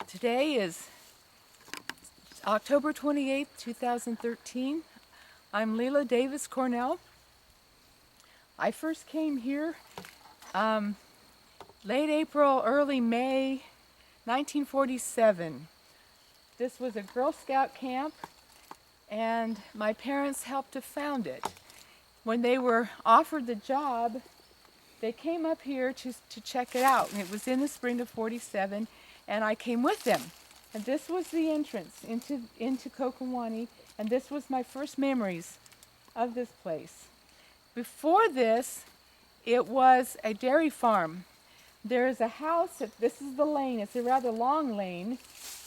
Today is October 28th, 2013. I'm Lela Davis Cornell. I first came here late April, early May 1947. This was a Girl Scout camp, and my parents helped to found it. When they were offered the job, they came up here to check it out, and it was in the spring of '47, and I came with them. And this was the entrance into Kokiwanee, and this was my first memories of this place. Before this, it was a dairy farm. There is a house, this is the lane, it's a rather long lane,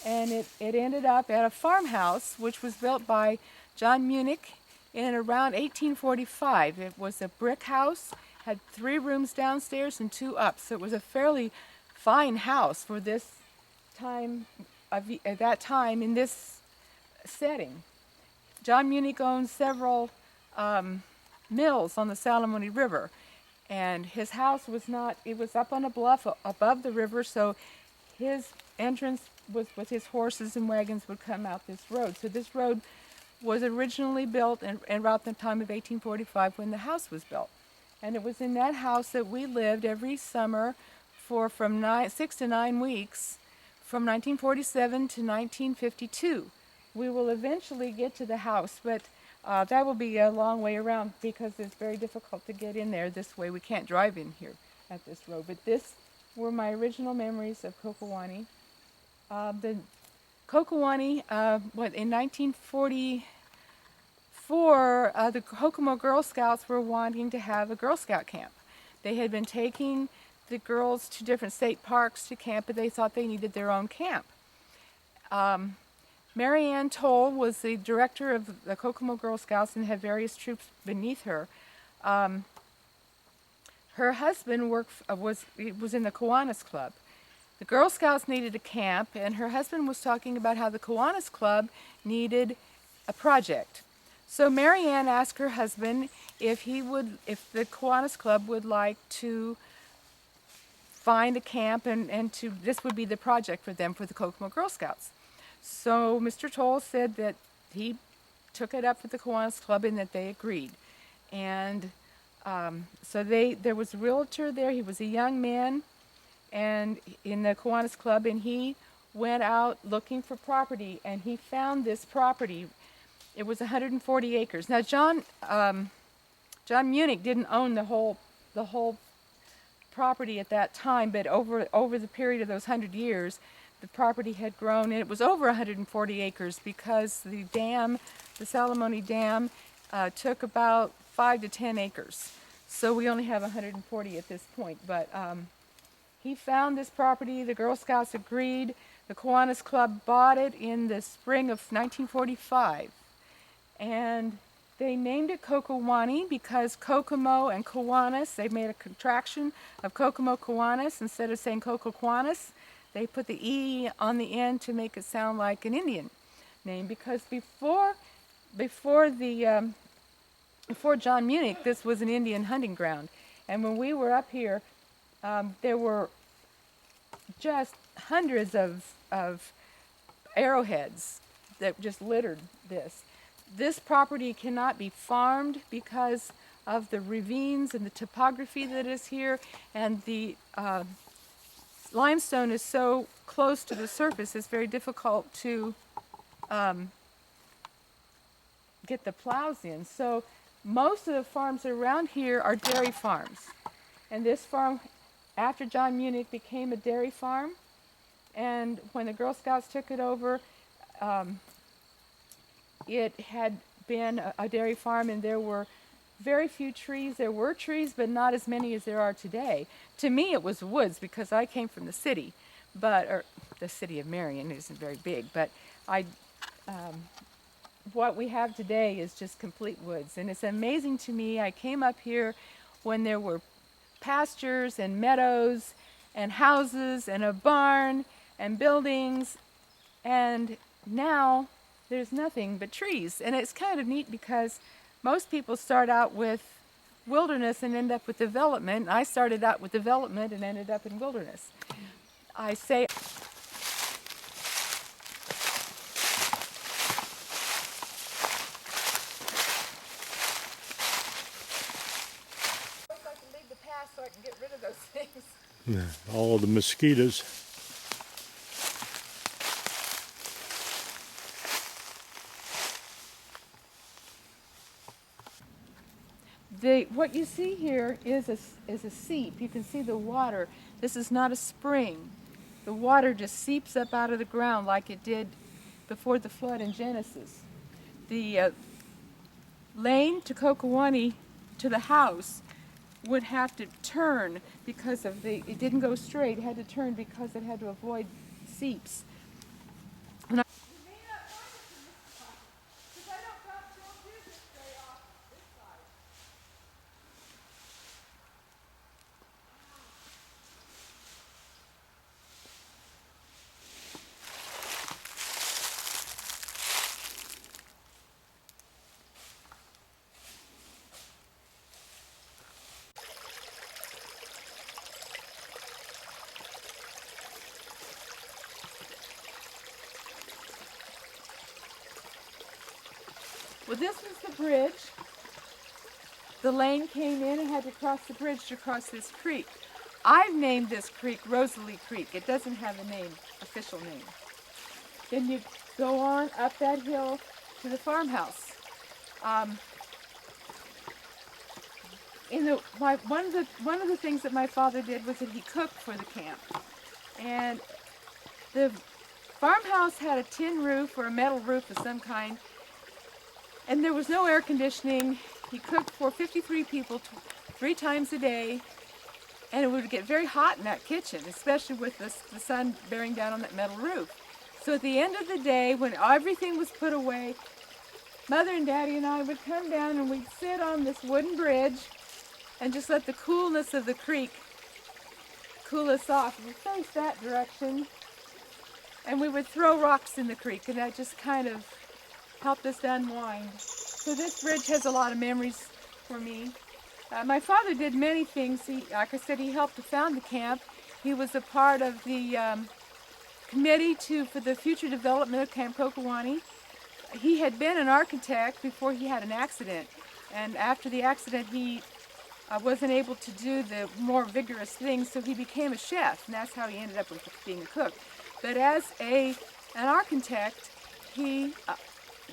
and it ended up at a farmhouse which was built by John Munich in around 1845. It was a brick house, had 3 rooms downstairs and 2 up, so it was a fairly fine house for this time, at that time in this setting. John Munich owned several mills on the Salamone River, and his house was not, it was up on a bluff above the river, so his entrance was with his horses and wagons would come out this road. So this road was originally built around the time of 1845 when the house was built. And it was in that house that we lived every summer for from 6 to 9 weeks, from 1947 to 1952. We will eventually get to the house, but that will be a long way around because it's very difficult to get in there this way. We can't drive in here at this road. But this were my original memories of Kokiwanee. The Kokiwanee, in 1944, the Kokomo Girl Scouts were wanting to have a Girl Scout camp. They had been taking the girls to different state parks to camp, but they thought they needed their own camp. Mary Ann Toll was the director of the Kokomo Girl Scouts and had various troops beneath her. Her husband was in the Kiwanis Club. The Girl Scouts needed a camp, and her husband was talking about how the Kiwanis Club needed a project. So Mary Ann asked her husband if the Kiwanis Club would like to find a camp, and this would be the project for them for the Kokomo Girl Scouts. So Mr. Toll said that he took it up with the Kiwanis Club and that they agreed. And so there was a realtor there. He was a young man and in the Kiwanis Club, and he went out looking for property, and he found this property. It was 140 acres. Now John Munich didn't own the whole property at that time, but over the period of those 100 years, the property had grown, and it was over 140 acres because the dam, the Salamone Dam, took about 5 to 10 acres. So we only have 140 at this point. But he found this property, the Girl Scouts agreed, the Kiwanis Club bought it in the spring of 1945. And they named it Kokiwanee because Kokomo and Kiwanis, they made a contraction of Kokomo Kiwanis. Instead of saying Kokiwanee, they put the E on the end to make it sound like an Indian name, because before John Munich, this was an Indian hunting ground. And when we were up here, there were just hundreds of arrowheads that just littered this. This property cannot be farmed because of the ravines and the topography that is here, and the limestone is so close to the surface, it's very difficult to get the plows in. So most of the farms around here are dairy farms. And this farm, after John Munich, became a dairy farm. And when the Girl Scouts took it over, it had been a dairy farm, and there were very few trees. There were trees, but not as many as there are today. To me, it was woods because I came from the city, or the city of Marion isn't very big, but what we have today is just complete woods. And it's amazing to me. I came up here when there were pastures and meadows and houses and a barn and buildings, and now there's nothing but trees. And it's kind of neat because most people start out with wilderness and end up with development. I started out with development and ended up in wilderness. I say All of the mosquitoes. What you see here is a seep. You can see the water. This is not a spring. The water just seeps up out of the ground like it did before the flood in Genesis. The lane to Kokiwanee, to the house, would have to turn because of it didn't go straight. It had to turn because it had to avoid seeps. Well, this was the bridge. The lane came in and had to cross the bridge to cross this creek. I've named this creek Rosalie Creek. It doesn't have a name, official name. Then you go on up that hill to the farmhouse. One of the things that my father did was that he cooked for the camp, and the farmhouse had a tin roof or a metal roof of some kind, and there was no air conditioning. He cooked for 53 people 3 times a day, and it would get very hot in that kitchen, especially with the sun bearing down on that metal roof. So at the end of the day, when everything was put away, Mother and Daddy and I would come down and we'd sit on this wooden bridge and just let the coolness of the creek cool us off. We'd face that direction, and we would throw rocks in the creek, and that just kind of helped us to unwind. So this bridge has a lot of memories for me. My father did many things. Like I said, he helped to found the camp. He was a part of the committee for the future development of Camp Kokiwanee. He had been an architect before he had an accident, and after the accident he wasn't able to do the more vigorous things, so he became a chef, and that's how he ended up with being a cook. But as an architect, he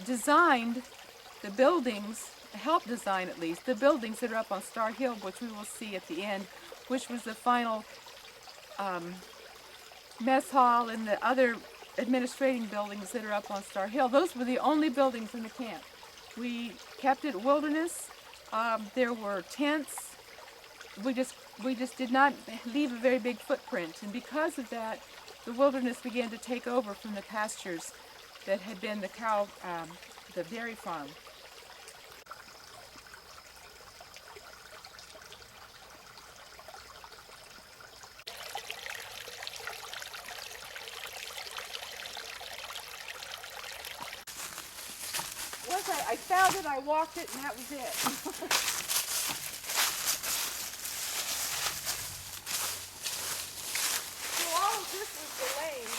designed the buildings, helped design at least, the buildings that are up on Star Hill, which we will see at the end, which was the final mess hall and the other administrating buildings that are up on Star Hill. Those were the only buildings in the camp. We kept it wilderness. There were tents. We just did not leave a very big footprint, and because of that, the wilderness began to take over from the pastures that had been the dairy farm. Once I found it, I walked it, and that was it. So all of this was the lane.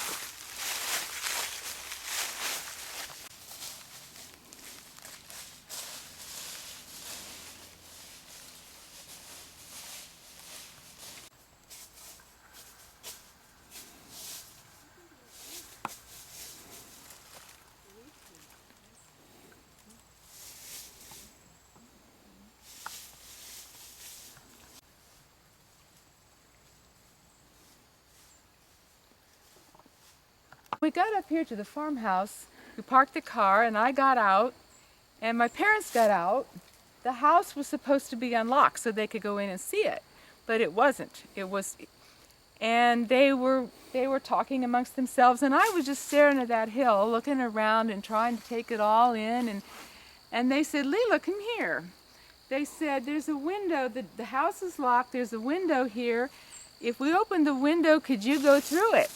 We got up here to the farmhouse, we parked the car, and I got out, and my parents got out. The house was supposed to be unlocked so they could go in and see it, but it wasn't. And they were talking amongst themselves, and I was just staring at that hill, looking around and trying to take it all in, and they said, "Lela, come here." They said, "There's a window, the house is locked, there's a window here. If we open the window, could you go through it?"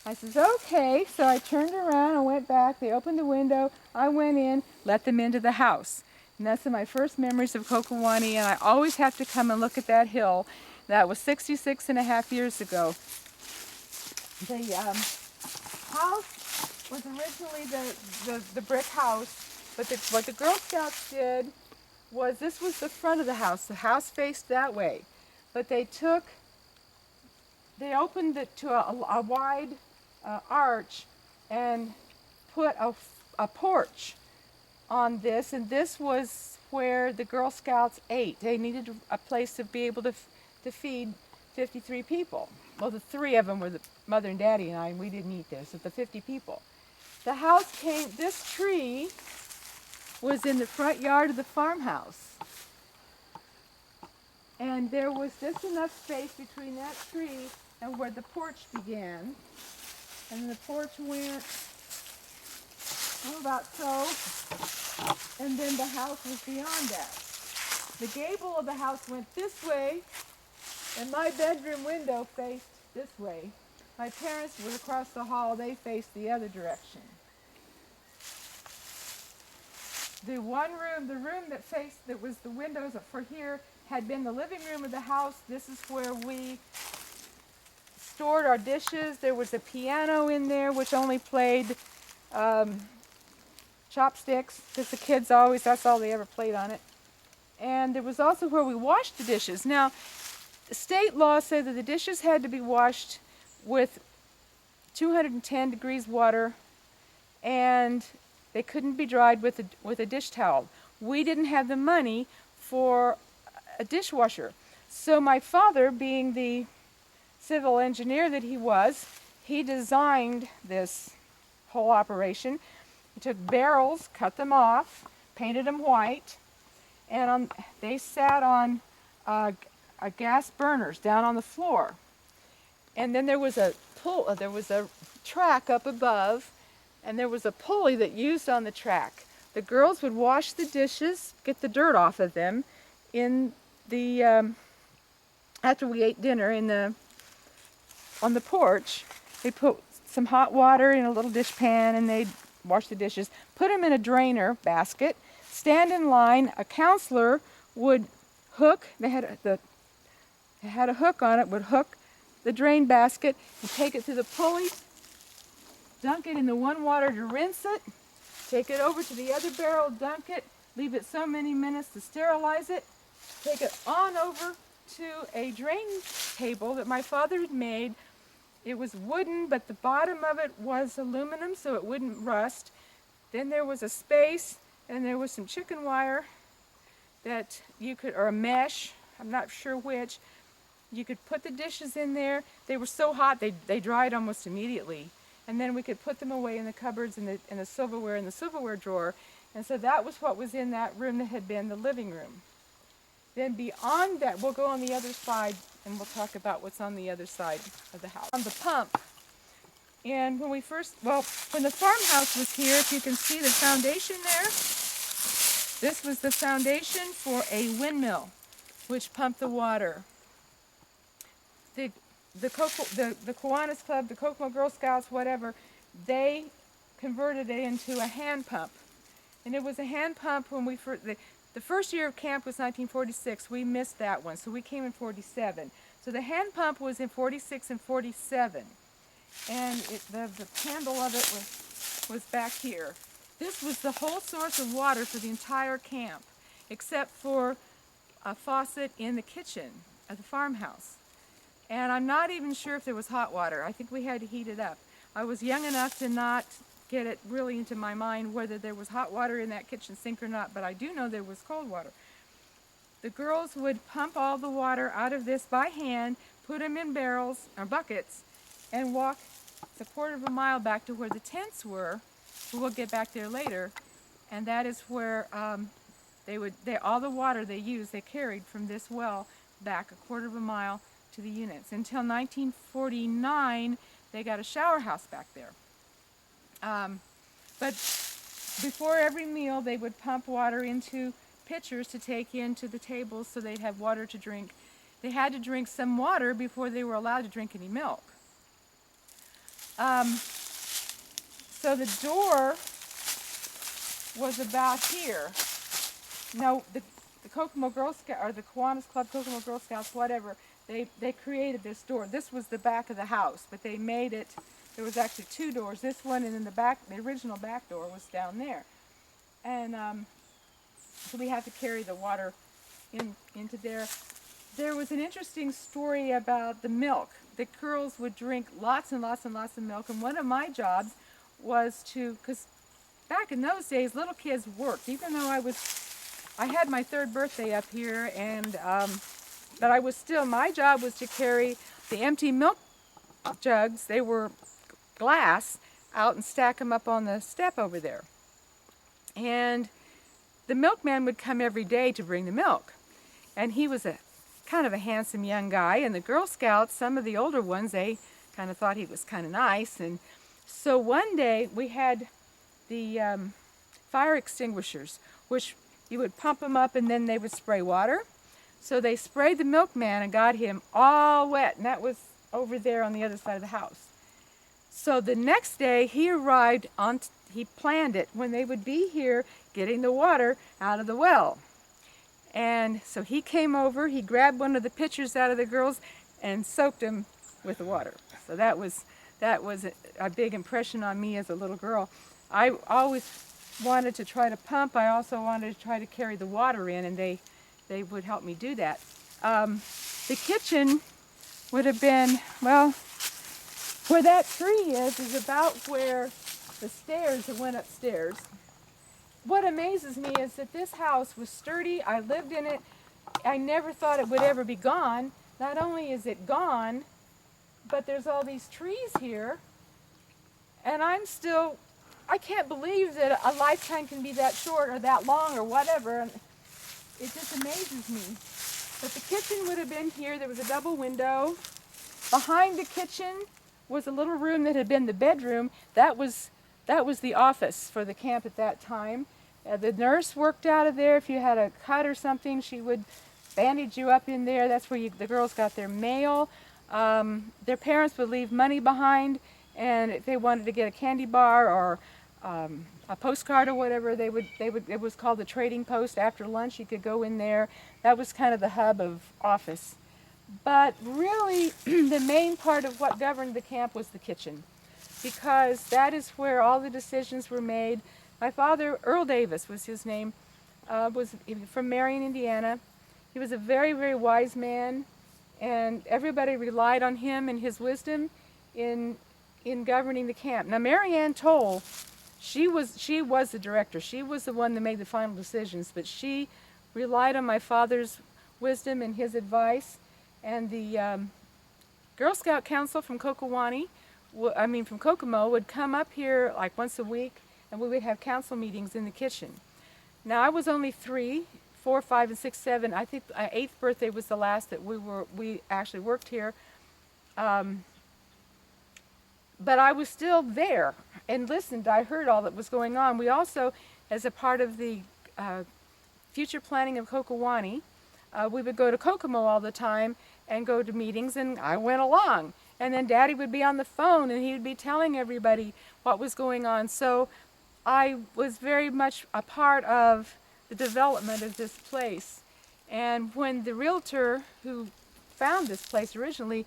I says, "Okay." So I turned around and went back. They opened the window. I went in, let them into the house. And that's my first memories of Kokiwanee, and I always have to come and look at that hill. That was 66 and a half years ago. The house was originally the brick house, but what the Girl Scouts did was, this was the front of the house. The house faced that way. But they took they opened it to a wide arch and put a porch on this, and this was where the Girl Scouts ate. They needed a place to be able to feed 53 people. Well, the three of them were the mother and daddy and I, and we didn't eat there, so the 50 people. The house came, this tree was in the front yard of the farmhouse. And there was just enough space between that tree and where the porch began. And the porch went, about so, and then the house was beyond that. The gable of the house went this way, and my bedroom window faced this way. My parents were across the hall, they faced the other direction. The one room, the room that was the windows for here, had been the living room of the house. This is where we stored our dishes. There was a piano in there which only played chopsticks, because the kids always, that's all they ever played on it. And there was also where we washed the dishes. Now, the state law said that the dishes had to be washed with 210 degrees water, and they couldn't be dried with a dish towel. We didn't have the money for a dishwasher. So my father, being the civil engineer that he was, he designed this whole operation. He took barrels, cut them off, painted them white, and they sat on gas burners down on the floor. And then there was a track up above, and there was a pulley that used on the track. The girls would wash the dishes, get the dirt off of them, in the after we ate dinner on the porch. They put some hot water in a little dish pan, and they'd wash the dishes, put them in a drainer basket, stand in line. A counselor would hook, they had a hook on it, would hook the drain basket and take it to the pulley, dunk it in the one water to rinse it, take it over to the other barrel, dunk it, leave it so many minutes to sterilize it, take it on over to a drain table that my father had made. It was wooden, but the bottom of it was aluminum so it wouldn't rust. Then there was a space, and there was some chicken wire that you could, or a mesh, I'm not sure which. You could put the dishes in there. They were so hot they dried almost immediately. And then we could put them away in the cupboards and in the silverware drawer. And so that was what was in that room that had been the living room. Then beyond that, we'll go on the other side and we'll talk about what's on the other side of the house. On the pump. And when the farmhouse was here, if you can see the foundation there, this was the foundation for a windmill, which pumped the water. The Kiwanis Club, the Kokomo Girl Scouts, whatever, they converted it into a hand pump. And it was a hand pump when the first year of camp was 1946. We missed that one, so we came in 47. So the hand pump was in 46 and 47. And the handle of it was back here. This was the whole source of water for the entire camp, except for a faucet in the kitchen at the farmhouse. And I'm not even sure if there was hot water. I think we had to heat it up. I was young enough to not get it really into my mind whether there was hot water in that kitchen sink or not, but I do know there was cold water. The girls would pump all the water out of this by hand, put them in barrels or buckets, and walk a quarter of a mile back to where the tents were. We'll get back there later, and that is where all the water they used, they carried from this well back a quarter of a mile to the units. Until 1949, they got a shower house back there. But before every meal, they would pump water into pitchers to take into the tables so they'd have water to drink. They had to drink some water before they were allowed to drink any milk. So the door was about here. Now, the Kokomo Girl Scouts, or the Kiwanis Club, Kokomo Girl Scouts, whatever, they created this door. This was the back of the house, but they made it, there was actually two doors. This one, and then the original back door was down there. And so we had to carry the water into there. there was an interesting story about the milk. The girls would drink lots and lots and lots of milk, and one of my jobs was to, because back in those days, little kids worked. Even though I had my 3rd birthday up here, and but I was still, my job was to carry the empty milk jugs. They were glass, out and stack them up on the step over there. And the milkman would come every day to bring the milk, and he was a kind of a handsome young guy. And the Girl Scouts, some of the older ones, they kind of thought he was kind of nice. And so one day we had the fire extinguishers, which you would pump them up and then they would spray water. So they sprayed the milkman and got him all wet, and that was over there on the other side of the house. So the next day he arrived on, he planned it when they would be here getting the water out of the well. And so he came over, he grabbed one of the pitchers out of the girls and soaked him with the water. So that was a big impression on me as a little girl. I always wanted to try to pump. I also wanted to try to carry the water in, and they would help me do that. The kitchen would have been, well, where that tree is about where the stairs that went upstairs. What amazes me is that this house was sturdy. I lived in it. I never thought it would ever be gone. Not only is it gone, but there's all these trees here, and I can't believe that a lifetime can be that short or that long or whatever. It just amazes me. But the kitchen would have been here. There was a double window. Behind the kitchen was a little room that had been the bedroom. That was the office for the camp at that time. The nurse worked out of there. If you had a cut or something, she would bandage you up in there. That's where the girls got their mail. Their parents would leave money behind, and if they wanted to get a candy bar or a postcard or whatever, it was called the trading post. After lunch, you could go in there. That was kind of the hub of office. But really, the main part of what governed the camp was the kitchen, because that is where all the decisions were made. My father, Earl Davis was his name, was from Marion, Indiana. He was a very, very wise man, and everybody relied on him and his wisdom in governing the camp. Now, Marianne Toll, she was the director. She was the one that made the final decisions, but she relied on my father's wisdom and his advice. And the Girl Scout Council from Kokiwanee, from Kokomo, would come up here like once a week, and we would have council meetings in the kitchen. Now, I was only 3, 4, 5, and 6, 7. I think my 8th birthday was the last that we actually worked here. But I was still there and listened. I heard all that was going on. We also, as a part of the future planning of Kokiwanee, we would go to Kokomo all the time and go to meetings, and I went along. And then Daddy would be on the phone, and he would be telling everybody what was going on. So I was very much a part of the development of this place. And when the realtor who found this place originally,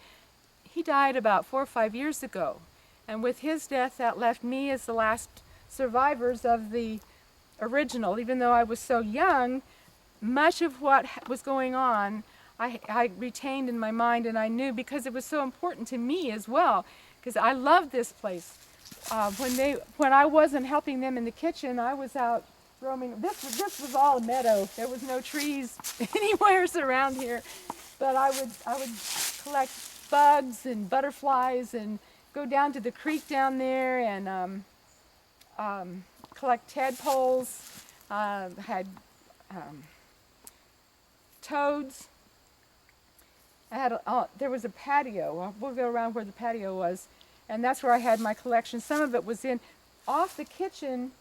he died about 4 or 5 years ago. And with his death, that left me as the last survivors of the original. Even though I was so young, much of what was going on, I retained in my mind, and I knew, because it was so important to me as well, because I loved this place. When I wasn't helping them in the kitchen, I was out roaming. This was all a meadow. There was no trees anywhere around here, but I would collect bugs and butterflies and go down to the creek down there and collect tadpoles. Had toads. There was a patio. We'll go around where the patio was, and that's where I had my collection. Some of it was off the kitchen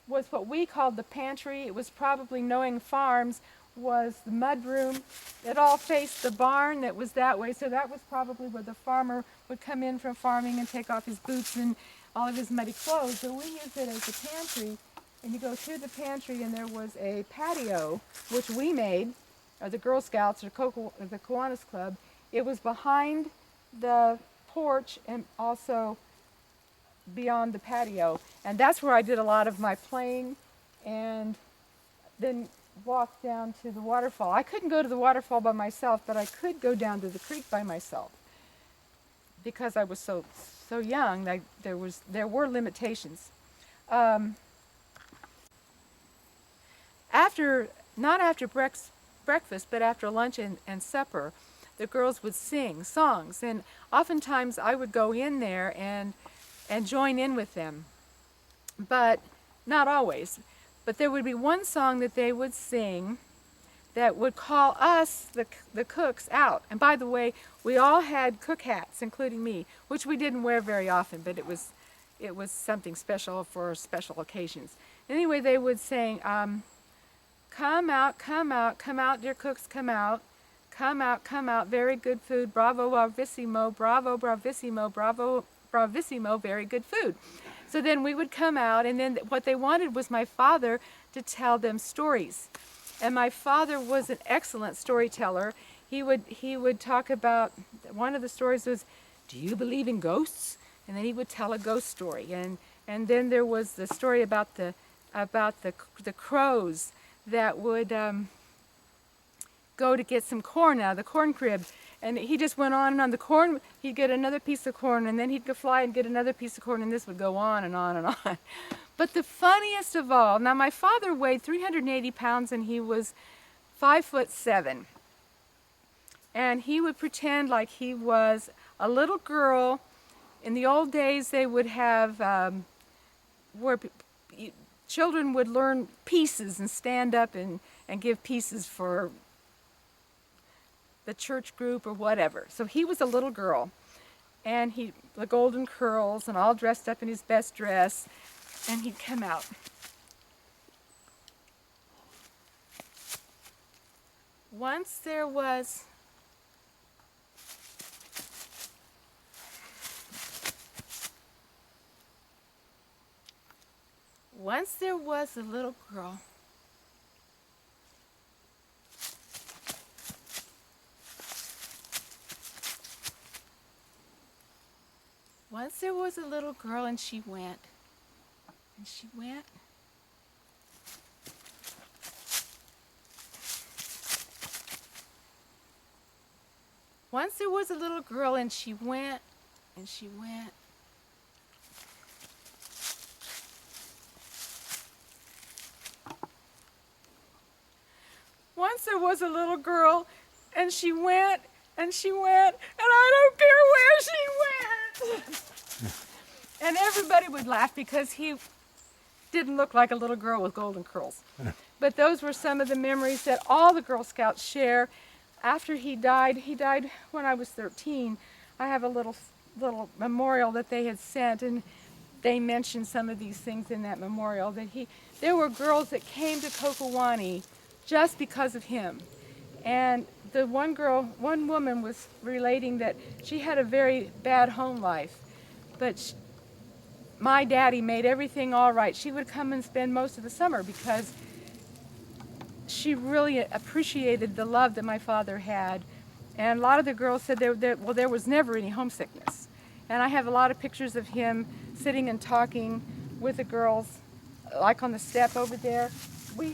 was what we called the pantry. It was probably, knowing farms, was the mud room. It all faced the barn that was that way, so that was probably where the farmer would come in from farming and take off his boots and all of his muddy clothes. So we used it as a pantry, and you go through the pantry, and there was a patio, which we made, or the Girl Scouts, or the Kiwanis Club. It was behind the porch and also beyond the patio. And that's where I did a lot of my playing. And then walk down to the waterfall. I couldn't go to the waterfall by myself, but I could go down to the creek by myself because I was so young. There were limitations. Not after breakfast, but after lunch and supper, the girls would sing songs, and oftentimes I would go in there and join in with them, but not always. But there would be one song that they would sing that would call us, the cooks, out. And by the way, we all had cook hats, including me, which we didn't wear very often, but it was something special for special occasions. Anyway, they would sing, come out, dear cooks, come out, very good food, bravo, bravissimo, bravo, bravissimo, bravo, bravissimo, very good food. So then we would come out, and then what they wanted was my father to tell them stories. And my father was an excellent storyteller. He would talk about, one of the stories was, do you believe in ghosts? And then he would tell a ghost story. And then there was the story about the crows that would go to get some corn out of the corn crib. And he just went on and on. The corn, he'd get another piece of corn, and then he'd go fly and get another piece of corn, and this would go on and on and on. But the funniest of all, now my father weighed 380 pounds, and he was 5'7". And he would pretend like he was a little girl. In the old days, they would have where children would learn pieces and stand up and give pieces for the church group or whatever. So he was a little girl, and the golden curls and all dressed up in his best dress, and he'd come out. Once there was a little girl. Once there was a little girl, and she went. And she went. Once there was a little girl, and she went, and she went. Once there was a little girl, and she went, and she went, and I don't care where she went. And everybody would laugh because he didn't look like a little girl with golden curls. But those were some of the memories that all the Girl Scouts share. After he died when I was 13. I have a little memorial that they had sent, and they mentioned some of these things in that memorial. There were girls that came to Kokiwanee just because of him. And the one woman was relating that she had a very bad home life, but my daddy made everything all right. She would come and spend most of the summer because she really appreciated the love that my father had. And a lot of the girls said there was never any homesickness. And I have a lot of pictures of him sitting and talking with the girls, like on the step over there. My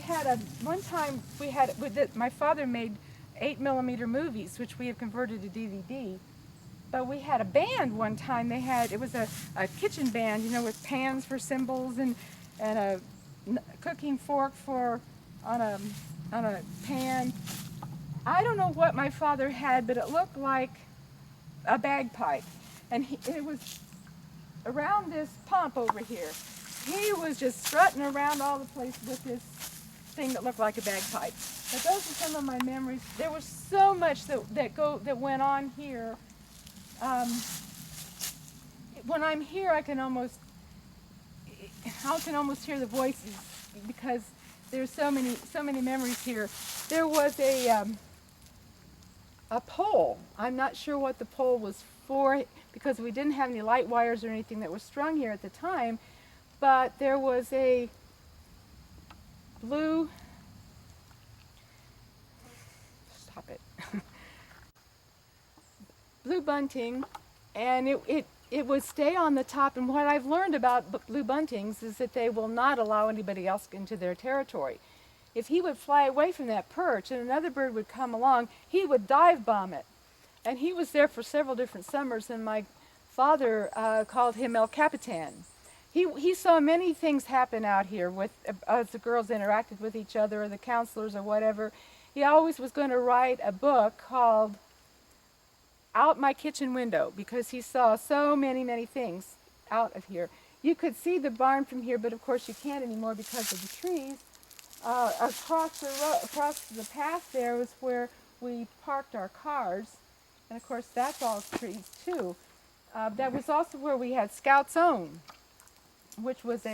father made 8mm movies, which we have converted to DVD. But we had a band one time. It was a kitchen band, with pans for cymbals and a cooking fork on a pan. I don't know what my father had, but it looked like a bagpipe. And it was around this pump over here. He was just strutting around all the place with this thing that looked like a bagpipe. But those are some of my memories. There was so much that went on here. When I'm here, I can almost hear the voices because there's so many memories here. There was a pole. I'm not sure what the pole was for because we didn't have any light wires or anything that was strung here at the time, but there was a blue bunting, and it would stay on the top. And what I've learned about blue buntings is that they will not allow anybody else into their territory. if he would fly away from that perch and another bird would come along, he would dive bomb it. And he was there for several different summers, and my father called him El Capitan. He saw many things happen out here with as the girls interacted with each other or the counselors or whatever. He always was going to write a book called Out My Kitchen Window because he saw so many things out of here. You could see the barn from here, but of course you can't anymore because of the trees. Across the path there was where we parked our cars, and of course that's all trees too. That was also where we had Scout's Own, which was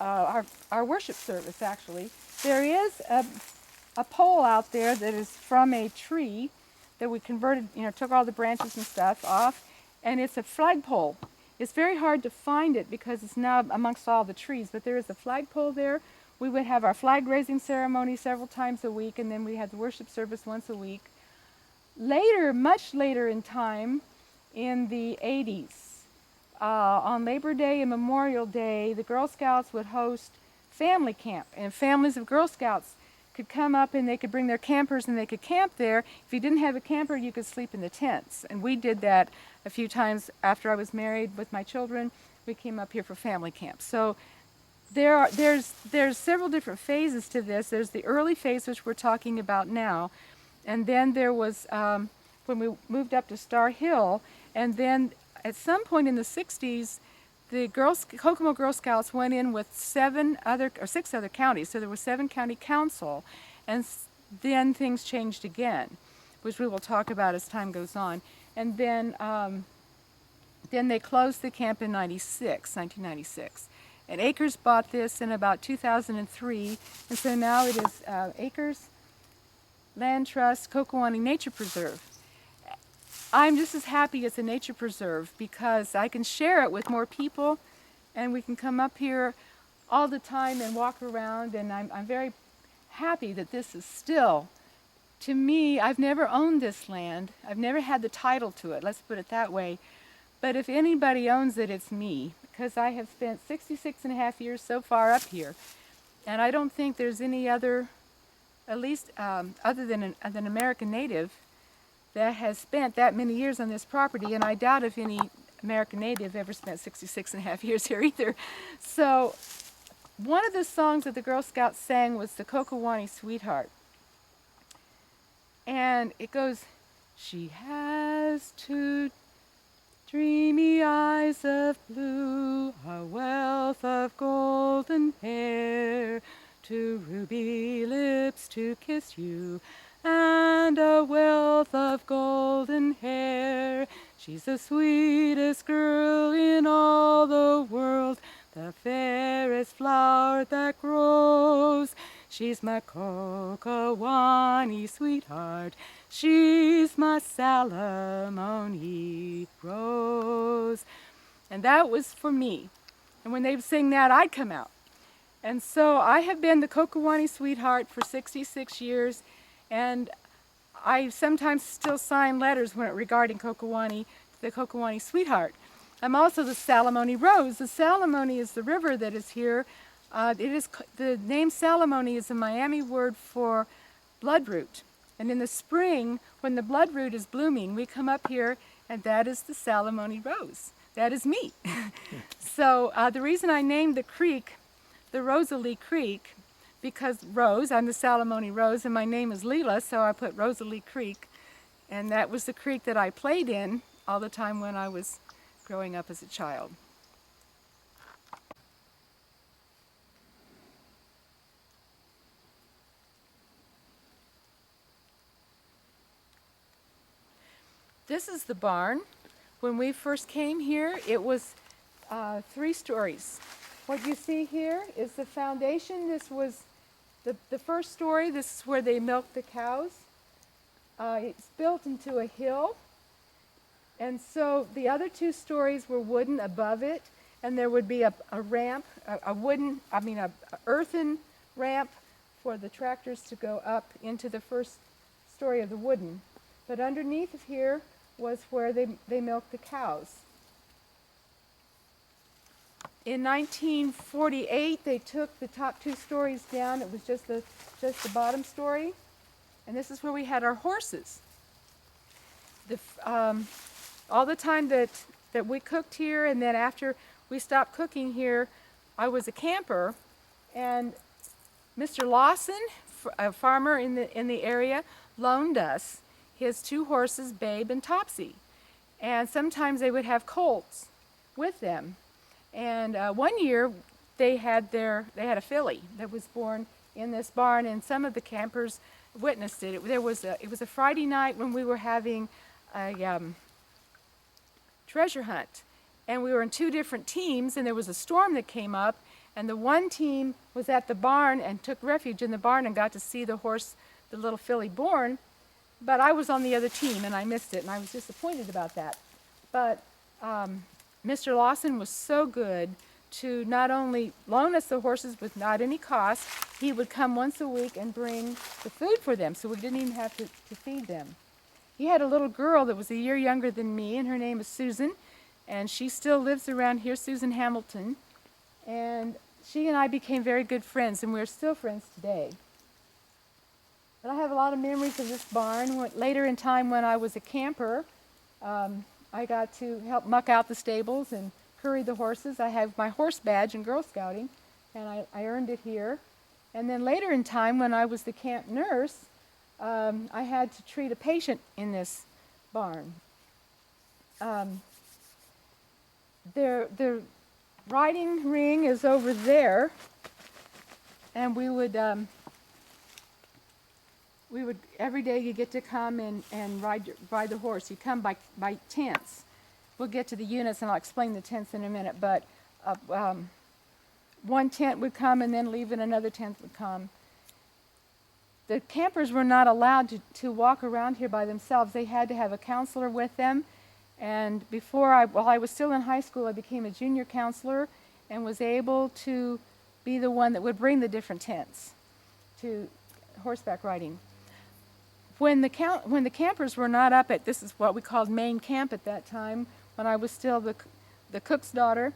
our worship service actually. There is a pole out there that is from a tree that we converted, took all the branches and stuff off, and it's a flagpole. It's very hard to find it because it's now amongst all the trees, but there is a flagpole there. We would have our flag raising ceremony several times a week, and then we had the worship service once a week. Later, much later in time, in the 80s, on Labor Day and Memorial Day, the Girl Scouts would host family camp, and families of Girl Scouts could come up and they could bring their campers and they could camp there. If you didn't have a camper, you could sleep in the tents. And we did that a few times after I was married with my children. We came up here for family camp. So there's several different phases to this. There's the early phase, which we're talking about now. And then there was when we moved up to Star Hill. And then at some point in the 60s, the Kokomo Girl Scouts went in with 6 other counties, so there was 7 county council, and then things changed again, which we will talk about as time goes on. And then they closed the camp in 1996. And Acres bought this in about 2003, and so now it is Acres Land Trust Kokiwanee Nature Preserve. I'm just as happy it's a nature preserve because I can share it with more people, and we can come up here all the time and walk around, and I'm very happy that this is still, to me, I've never owned this land. I've never had the title to it, let's put it that way. But if anybody owns it, it's me, because I have spent 66 and a half years so far up here, and I don't think there's any other, at least other than an American native, that has spent that many years on this property, and I doubt if any American native ever spent 66 and a half years here either. So one of the songs that the Girl Scouts sang was the Kokiwanee Sweetheart. And it goes, she has 2 dreamy eyes of blue, a wealth of golden hair, 2 ruby lips to kiss you, and a wealth of golden hair. She's the sweetest girl in all the world, the fairest flower that grows. She's my Kokiwanee sweetheart, she's my Salamone rose. And that was for me. And when they would sing that, I'd come out. And so I have been the Kokiwanee sweetheart for 66 years. And I sometimes still sign letters regarding Kokiwanee, the Kokiwanee sweetheart. I'm also the Salamone rose. The Salamone is the river that is here. The name Salamone is a Miami word for bloodroot. And in the spring, when the bloodroot is blooming, we come up here, and that is the Salamone rose. That is me. So the reason I named the creek the Rosalie Creek, because Rose, I'm the Salamone Rose, and my name is Lela, so I put Rosalie Creek. And that was the creek that I played in all the time when I was growing up as a child. This is the barn. When we first came here, it was 3 stories. What you see here is the foundation. This was the first story. This is where they milked the cows. It's built into a hill. And so the other 2 stories were wooden above it, and there would be a ramp, a earthen ramp for the tractors to go up into the first story of the wooden. But underneath of here was where they milked the cows. In 1948, they took the top 2 stories down. It was just the bottom story. And this is where we had our horses. All the time that we cooked here, and then after we stopped cooking here, I was a camper, and Mr. Lawson, a farmer in the area, loaned us his 2 horses, Babe and Topsy. And sometimes they would have colts with them. And one year they had a filly that was born in this barn, and some of the campers witnessed it. It was a Friday night when we were having a treasure hunt, and we were in 2 different teams, and there was a storm that came up, and the one team was at the barn and took refuge in the barn and got to see the horse, the little filly, born. But I was on the other team and I missed it, and I was disappointed about that. But Mr. Lawson was so good to not only loan us the horses with not any cost, he would come once a week and bring the food for them, so we didn't even have to feed them. He had a little girl that was a year younger than me, and her name is Susan, and she still lives around here, Susan Hamilton. And she and I became very good friends, and we're still friends today. But I have a lot of memories of this barn. Later in time, when I was a camper, I got to help muck out the stables and curry the horses. I have my horse badge in Girl Scouting, and I earned it here. And then later in time, when I was the camp nurse, I had to treat a patient in this barn. The riding ring is over there, and we would every day you get to come and ride the horse. You come by tents. We'll get to the units, and I'll explain the tents in a minute, but one tent would come and then leave, and another tent would come. The campers were not allowed to walk around here by themselves. They had to have a counselor with them. And while I was still in high school, I became a junior counselor and was able to be the one that would bring the different tents to horseback riding. When the campers were not up at, this is what we called main camp at that time, when I was still the cook's daughter,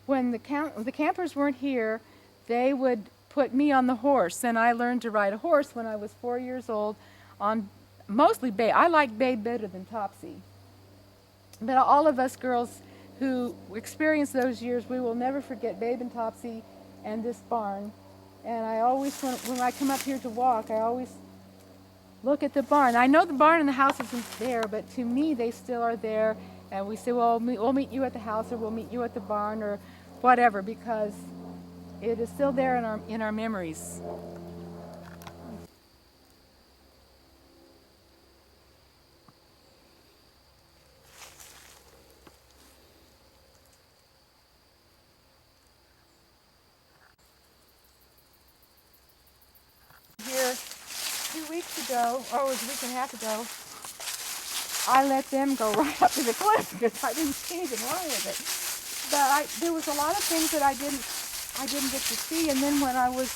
when the campers weren't here, they would put me on the horse, and I learned to ride a horse when I was 4 years old on mostly Babe. I liked Babe better than Topsy. But all of us girls who experienced those years, we will never forget Babe and Topsy and this barn. And I always, when I come up here to walk, I always look at the barn. I know the barn and the house isn't there, but to me they still are there. And we say, well, we'll meet you at the house, or we'll meet you at the barn, or whatever, because it is still there in our memories. Here 2 weeks ago, or it was a week and a half ago, I let them go right up to the cliff because I didn't see anything wrong with it. But there was a lot of things that I didn't get to see, and then when I was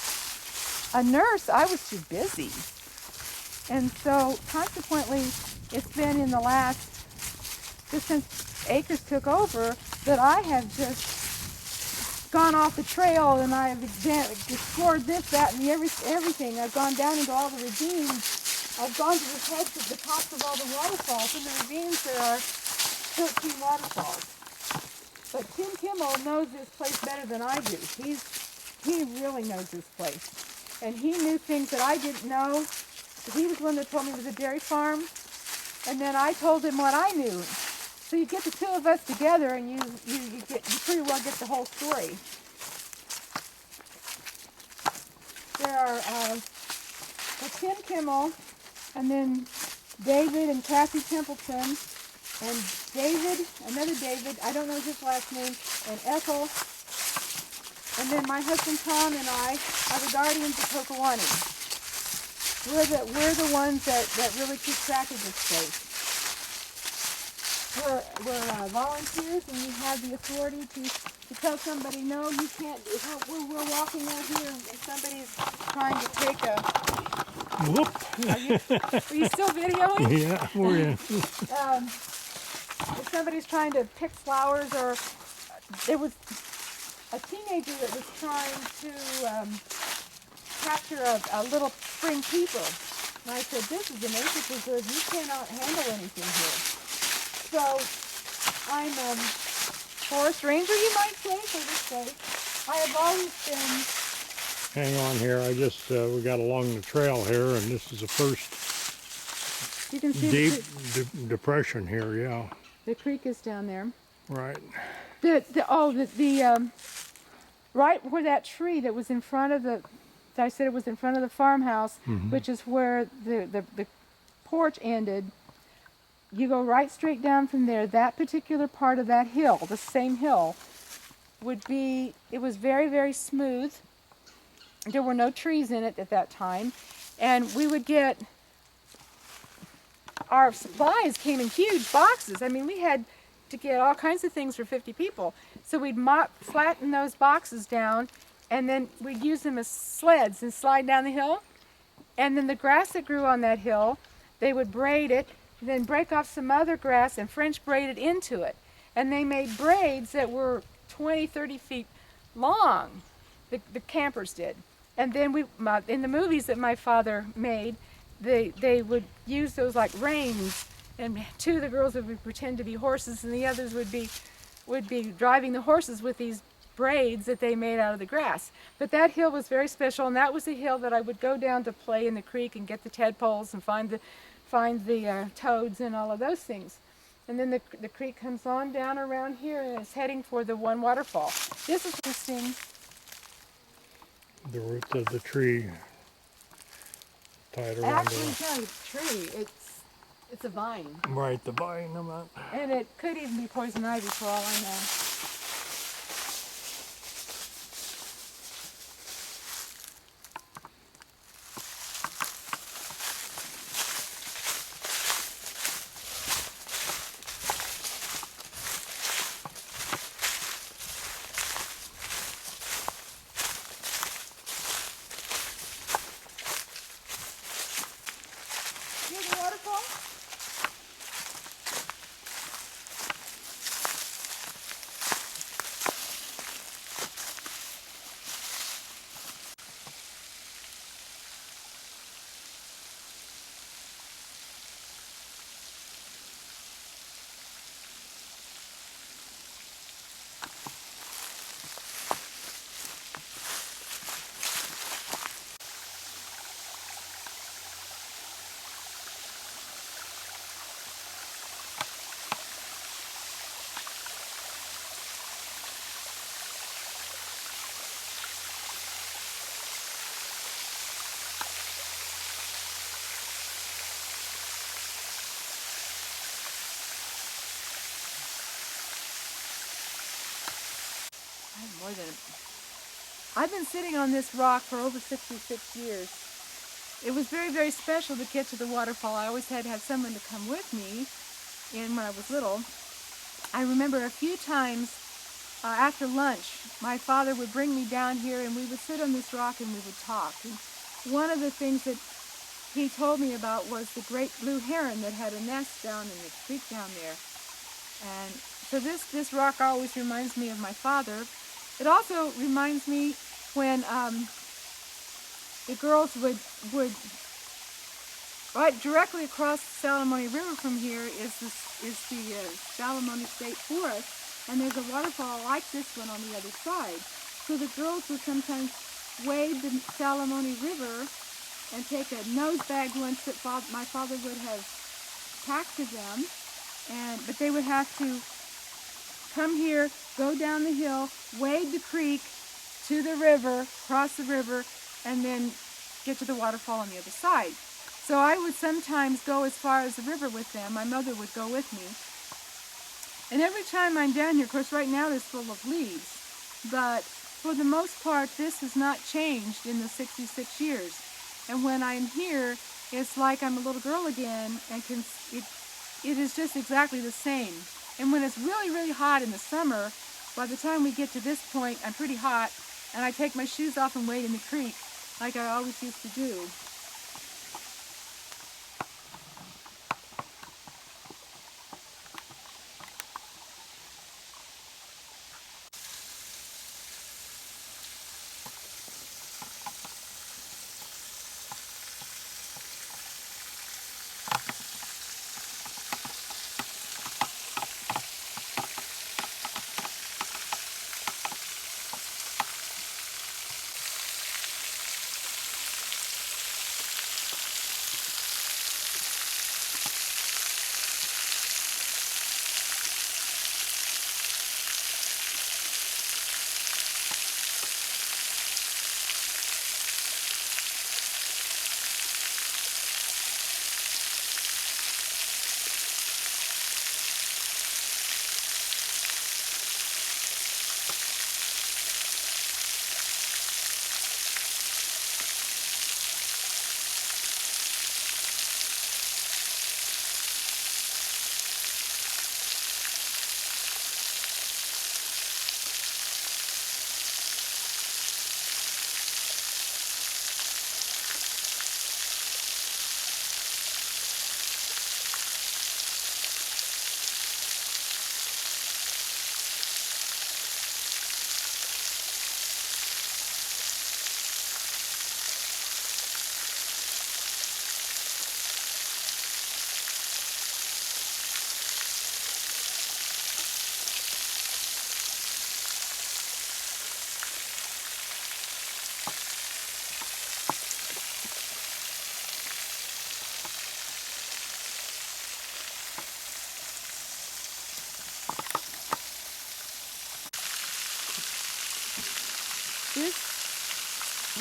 a nurse, I was too busy. And so consequently, it's been in the last, just since Acres took over, that I have just gone off the trail, and I have explored this, that, and everything. I've gone down into all the ravines. I've gone to the tops of all the waterfalls. In the ravines there are 13 waterfalls. But Tim Kimmel knows this place better than I do. He really knows this place. And he knew things that I didn't know. He was the one that told me it was a dairy farm. And then I told him what I knew. So you get the two of us together, and you pretty well get the whole story. There are Tim Kimmel, and then David and Kathy Templeton, and David, another David, I don't know his last name, and Ethel. And then my husband Tom and I are the guardians of Kokiwanee. We're the ones that really keep track of this place. We're volunteers, and we have the authority to tell somebody, no, you can't. If we're walking out here and somebody's trying to take a... Whoop! Are you still videoing? Yeah, we're in. If somebody's trying to pick flowers, or there was a teenager that was trying to capture a little spring peeper. And I said, this is a nature preserve. You cannot handle anything here. So I'm a forest ranger, you might say, for this state. I have always been... Hang on here. I just, we got along the trail here, and this is the first You can see deep depression here, yeah. the creek is down there. Right. Right where that tree that was in front of the, I said it was in front of the farmhouse, which is where the porch ended. You go right straight down from there. That particular part of that hill, the same hill, it was very, very smooth. There were no trees in it at that time. And we would get, our supplies came in huge boxes. I mean, we had to get all kinds of things for 50 people. So we'd flatten those boxes down, and then we'd use them as sleds and slide down the hill. And then the grass that grew on that hill, they would braid it, then break off some other grass and French braid it into it. And they made braids that were 20, 30 feet long, the campers did. And then in the movies that my father made, they would use those like reins, and two of the girls would pretend to be horses, and the others would be driving the horses with these braids that they made out of the grass. But that hill was very special, and that was the hill that I would go down to play in the creek and get the tadpoles and find the toads and all of those things. And then the creek comes on down around here and it's heading for the one waterfall. This is interesting. The roots of the tree tied around Actually, it's not a tree. It's a vine. Right, the vine. I'm not. And it could even be poison ivy for all I know. Here's the waterfall. I've been sitting on this rock for over 66 years. It was very, very special to get to the waterfall. I always had to have someone to come with me when I was little. I remember a few times after lunch, my father would bring me down here and we would sit on this rock and we would talk. And one of the things that he told me about was the great blue heron that had a nest down in the creek down there. And so this rock always reminds me of my father. It also reminds me when the girls would right directly across the Salamone River from here is the Salamone State Forest, and there's a waterfall like this one on the other side. So the girls would sometimes wade the Salamone River and take a nose bag once that my father would have packed to them, but they would have to come here, go down the hill, wade the creek to the river, cross the river, and then get to the waterfall on the other side. So I would sometimes go as far as the river with them. My mother would go with me. And every time I'm down here, of course right now it's full of leaves, but for the most part this has not changed in the 66 years. And when I'm here, it's like I'm a little girl again, and it is just exactly the same. And when it's really, really hot in the summer, by the time we get to this point, I'm pretty hot, and I take my shoes off and wade in the creek, like I always used to do.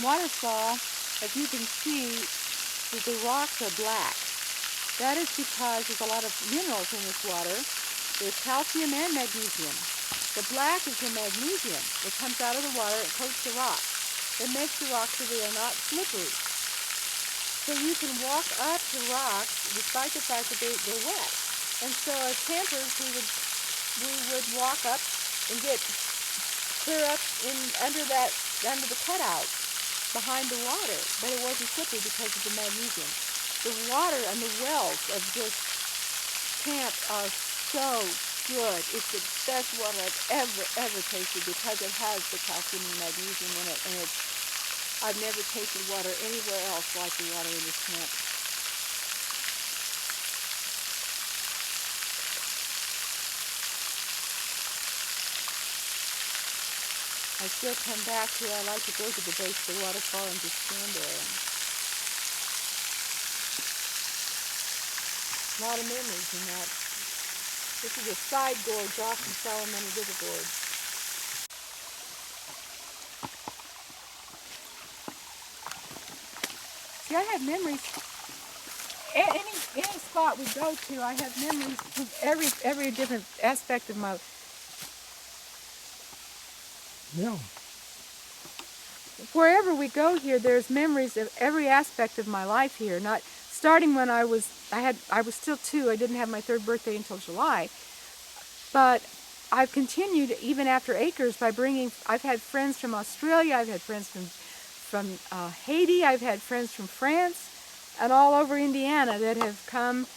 waterfall, as you can see, the rocks are black. That is because there's a lot of minerals in this water. There's calcium and magnesium. The black is the magnesium. It comes out of the water, it coats the rocks. It makes the rocks so they are not slippery. So you can walk up the rocks despite the fact that they're wet. And so as campers, we would walk up and get clear up under the cutout behind the water, but it wasn't slippery because of the magnesium. The water and the wells of this camp are so good. It's the best water I've ever tasted because it has the calcium and magnesium in it, and I've never tasted water anywhere else like the water in this camp. I still come back here. I like to go to the base of the waterfall and just stand there. A lot of memories in that. This is a side gorge off the Salamander River Gorge. See, I have memories. Any spot we go to, I have memories from every different aspect of my. Yeah. Wherever we go here, there's memories of every aspect of my life here. Not starting when I was still 2. I didn't have my 3rd birthday until July. But I've continued even after Acres by bringing. I've had friends from Australia. I've had friends from Haiti. I've had friends from France, and all over Indiana that have come,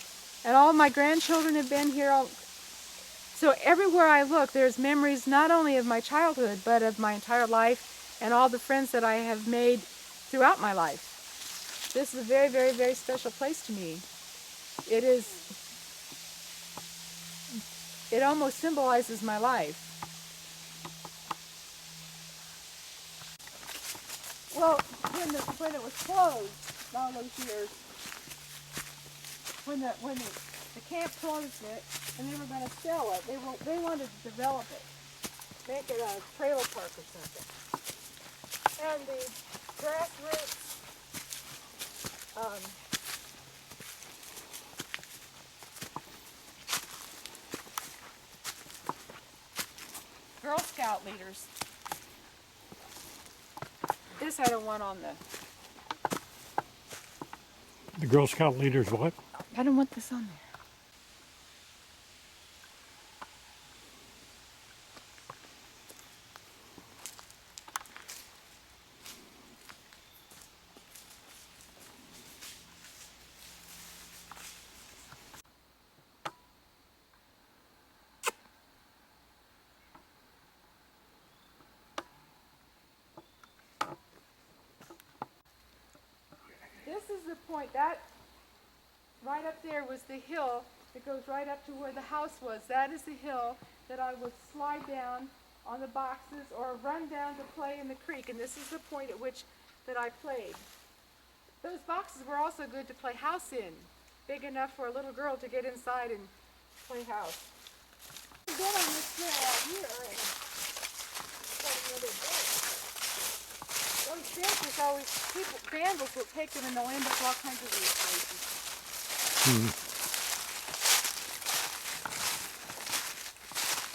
and all my grandchildren have been here. So everywhere I look, there's memories not only of my childhood, but of my entire life and all the friends that I have made throughout my life. This is a very, very, very special place to me. It almost symbolizes my life. Well, when it was closed all those years, when the camp closed it and they were going to sell it, they wanted to develop it, make it a trailer park or something. And the grassroots Girl Scout leaders. This I don't want on The Girl Scout leaders what? I don't want this on there. This is the point, that right up there was the hill that goes right up to where the house was. That is the hill that I would slide down on the boxes or run down to play in the creek. And this is the point at which that I played. Those boxes were also good to play house in, big enough for a little girl to get inside and play house. I've been on this trail out here and played another day. Those benches always, vandals will take them and they'll end up all kinds of these places.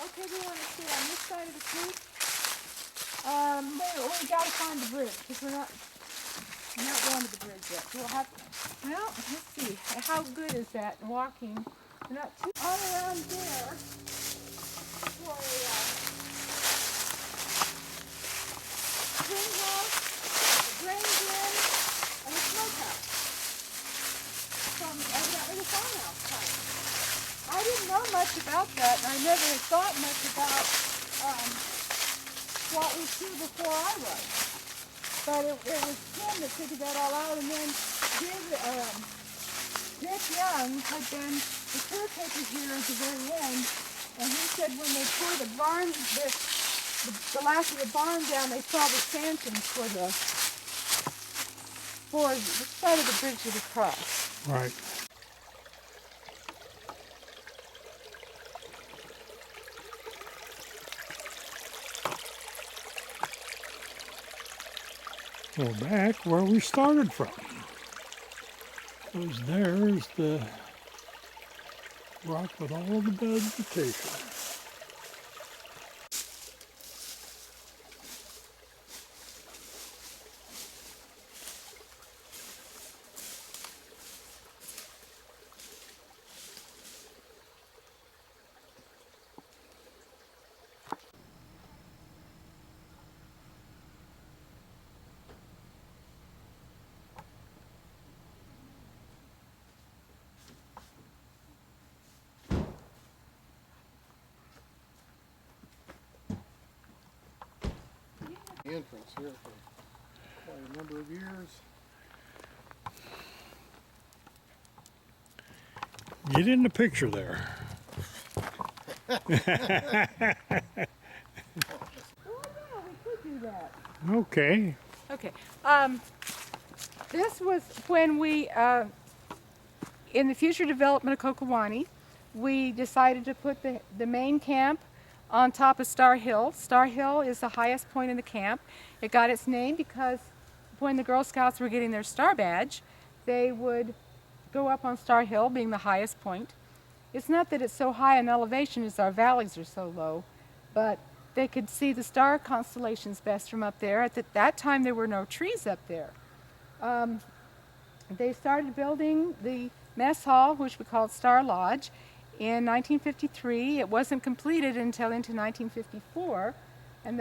Okay, we want to sit on this side of the creek. We got to find the bridge because we're not going to the bridge yet. So we'll have to, well, let's see. How good is that walking? We're not too all around there for a greenhouse, a grain bin, and a smokehouse. From evidently the farmhouse type. I didn't know much about that, and I never had thought much about what was here before I was. But it was Tim that figured that all out, and then Dick Young had been the caretaker here at the very end, and he said when they tore the barn, the last of the barn down, they saw the stanchions for the side of the bridge to the cross. Right. We're back where we started from. Because there's the rock with all the vegetation. Entrance here for quite a number of years. Get in the picture there. Oh yeah, we could do that. Okay. Okay. This was when we, in the future development of Kokiwanee, we decided to put the main camp on top of Star Hill. Star Hill is the highest point in the camp. It got its name because when the Girl Scouts were getting their star badge, they would go up on Star Hill, being the highest point. It's not that it's so high in elevation as our valleys are so low, but they could see the star constellations best from up there. At that time, there were no trees up there. They started building the mess hall, which we called Star Lodge, in 1953. It wasn't completed until into 1954, and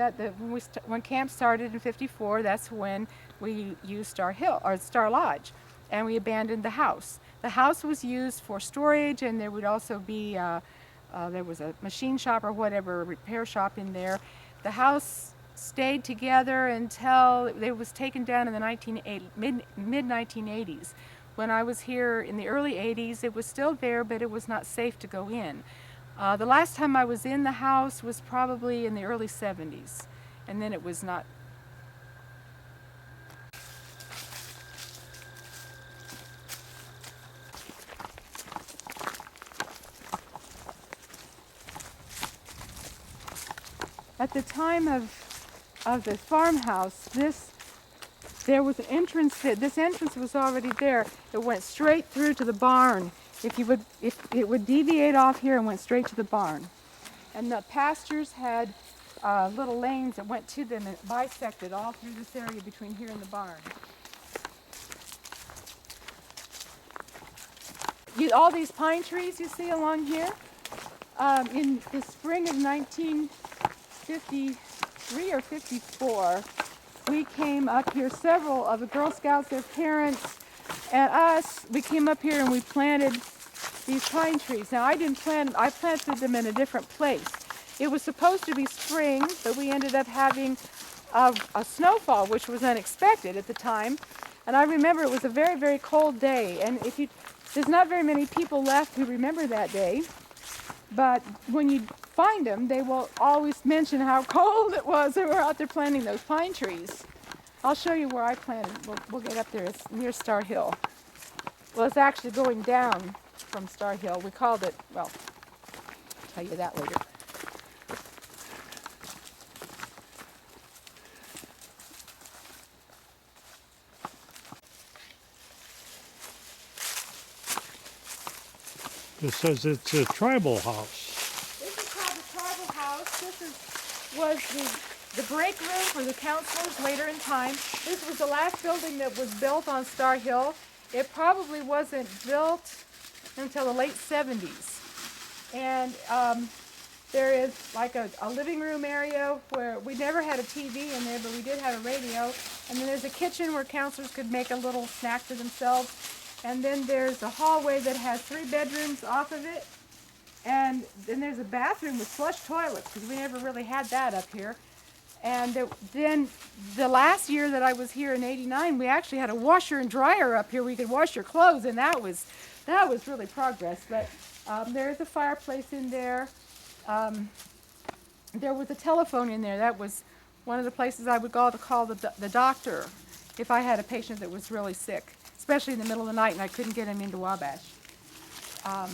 when camp started in '54, that's when we used Star Hill or Star Lodge, and we abandoned the house. The house was used for storage, and there would also be there was a machine shop or whatever, a repair shop in there. The house stayed together until it was taken down in the mid 1980s. When I was here in the early 80s, it was still there, but it was not safe to go in. The last time I was in the house was probably in the early 70s, and then it was not. At the time of the farmhouse, there was an entrance. This entrance was already there. It went straight through to the barn. If it would deviate off here and went straight to the barn, and the pastures had little lanes that went to them and bisected all through this area between here and the barn. All these pine trees you see along here, in the spring of 1953 or 54, we came up here, several of the Girl Scouts, their parents, and us, we came up here and we planted these pine trees. Now I planted them in a different place. It was supposed to be spring, but we ended up having a snowfall, which was unexpected at the time. And I remember it was a very, very cold day. And there's not very many people left who remember that day. But when you find them, they will always mention how cold it was when we were out there planting those pine trees. I'll show you where I planted. We'll get up there. It's near Star Hill. Well, it's actually going down from Star Hill. We called it, well, I'll tell you that later. This says it's a tribal house. This is called the tribal house. This was the break room for the counselors later in time. This was the last building that was built on Star Hill. It probably wasn't built until the late 70s. And there is like a living room area where we never had a TV in there, but we did have a radio. And then there's a kitchen where counselors could make a little snack for themselves. And then there's a hallway that has 3 bedrooms off of it. And then there's a bathroom with flush toilets, because we never really had that up here. And then the last year that I was here in '89, we actually had a washer and dryer up here where you could wash your clothes, and that was really progress. But there's a fireplace in there. There was a telephone in there. That was one of the places I would go to call the doctor if I had a patient that was really sick, especially in the middle of the night and I couldn't get him into Wabash. Well,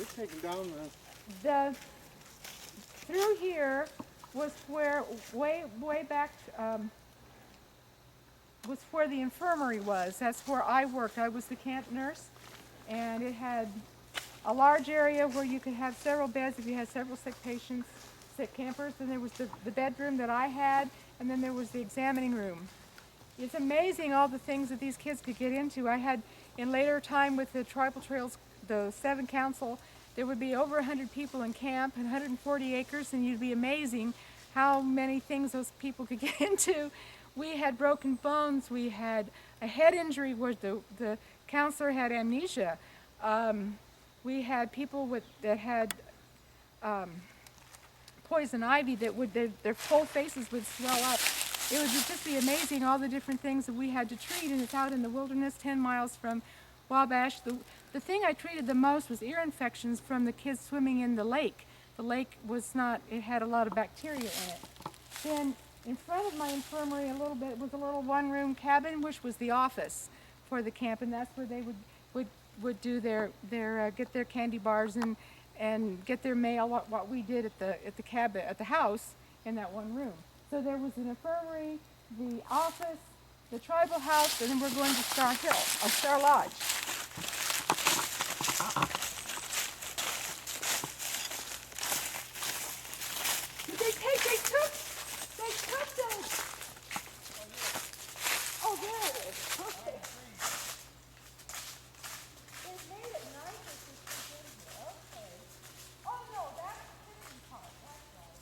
it's taken down Through here was where way back was where the infirmary was. That's where I worked. I was the camp nurse, and it had a large area where you could have several beds if you had several sick patients, sick campers. And there was the bedroom that I had, and then there was the examining room. It's amazing all the things that these kids could get into. I had, in later time with the Tribal Trails, the 7 Council, there would be over 100 people in camp and 140 acres, and you'd be amazing how many things those people could get into. We had broken bones. We had a head injury where the counselor had amnesia. We had people that had poison ivy that would, their whole faces would swell up. It would just be amazing all the different things that we had to treat, and it's out in the wilderness 10 miles from Wabash. The thing I treated the most was ear infections from the kids swimming in the lake. The lake was not, it had a lot of bacteria in it. Then in front of my infirmary a little bit was a little one-room cabin, which was the office for the camp, and that's where they would do their get their candy bars and get their mail, what we did at the cabin, at the house, in that one room. So there was an infirmary, the office, the tribal house, and then we're going to Star Hill, or Star Lodge. They took those. Oh, there it is. Okay. They made it nicer since we did it. Okay. Oh no, that's the kitchen part. That's right.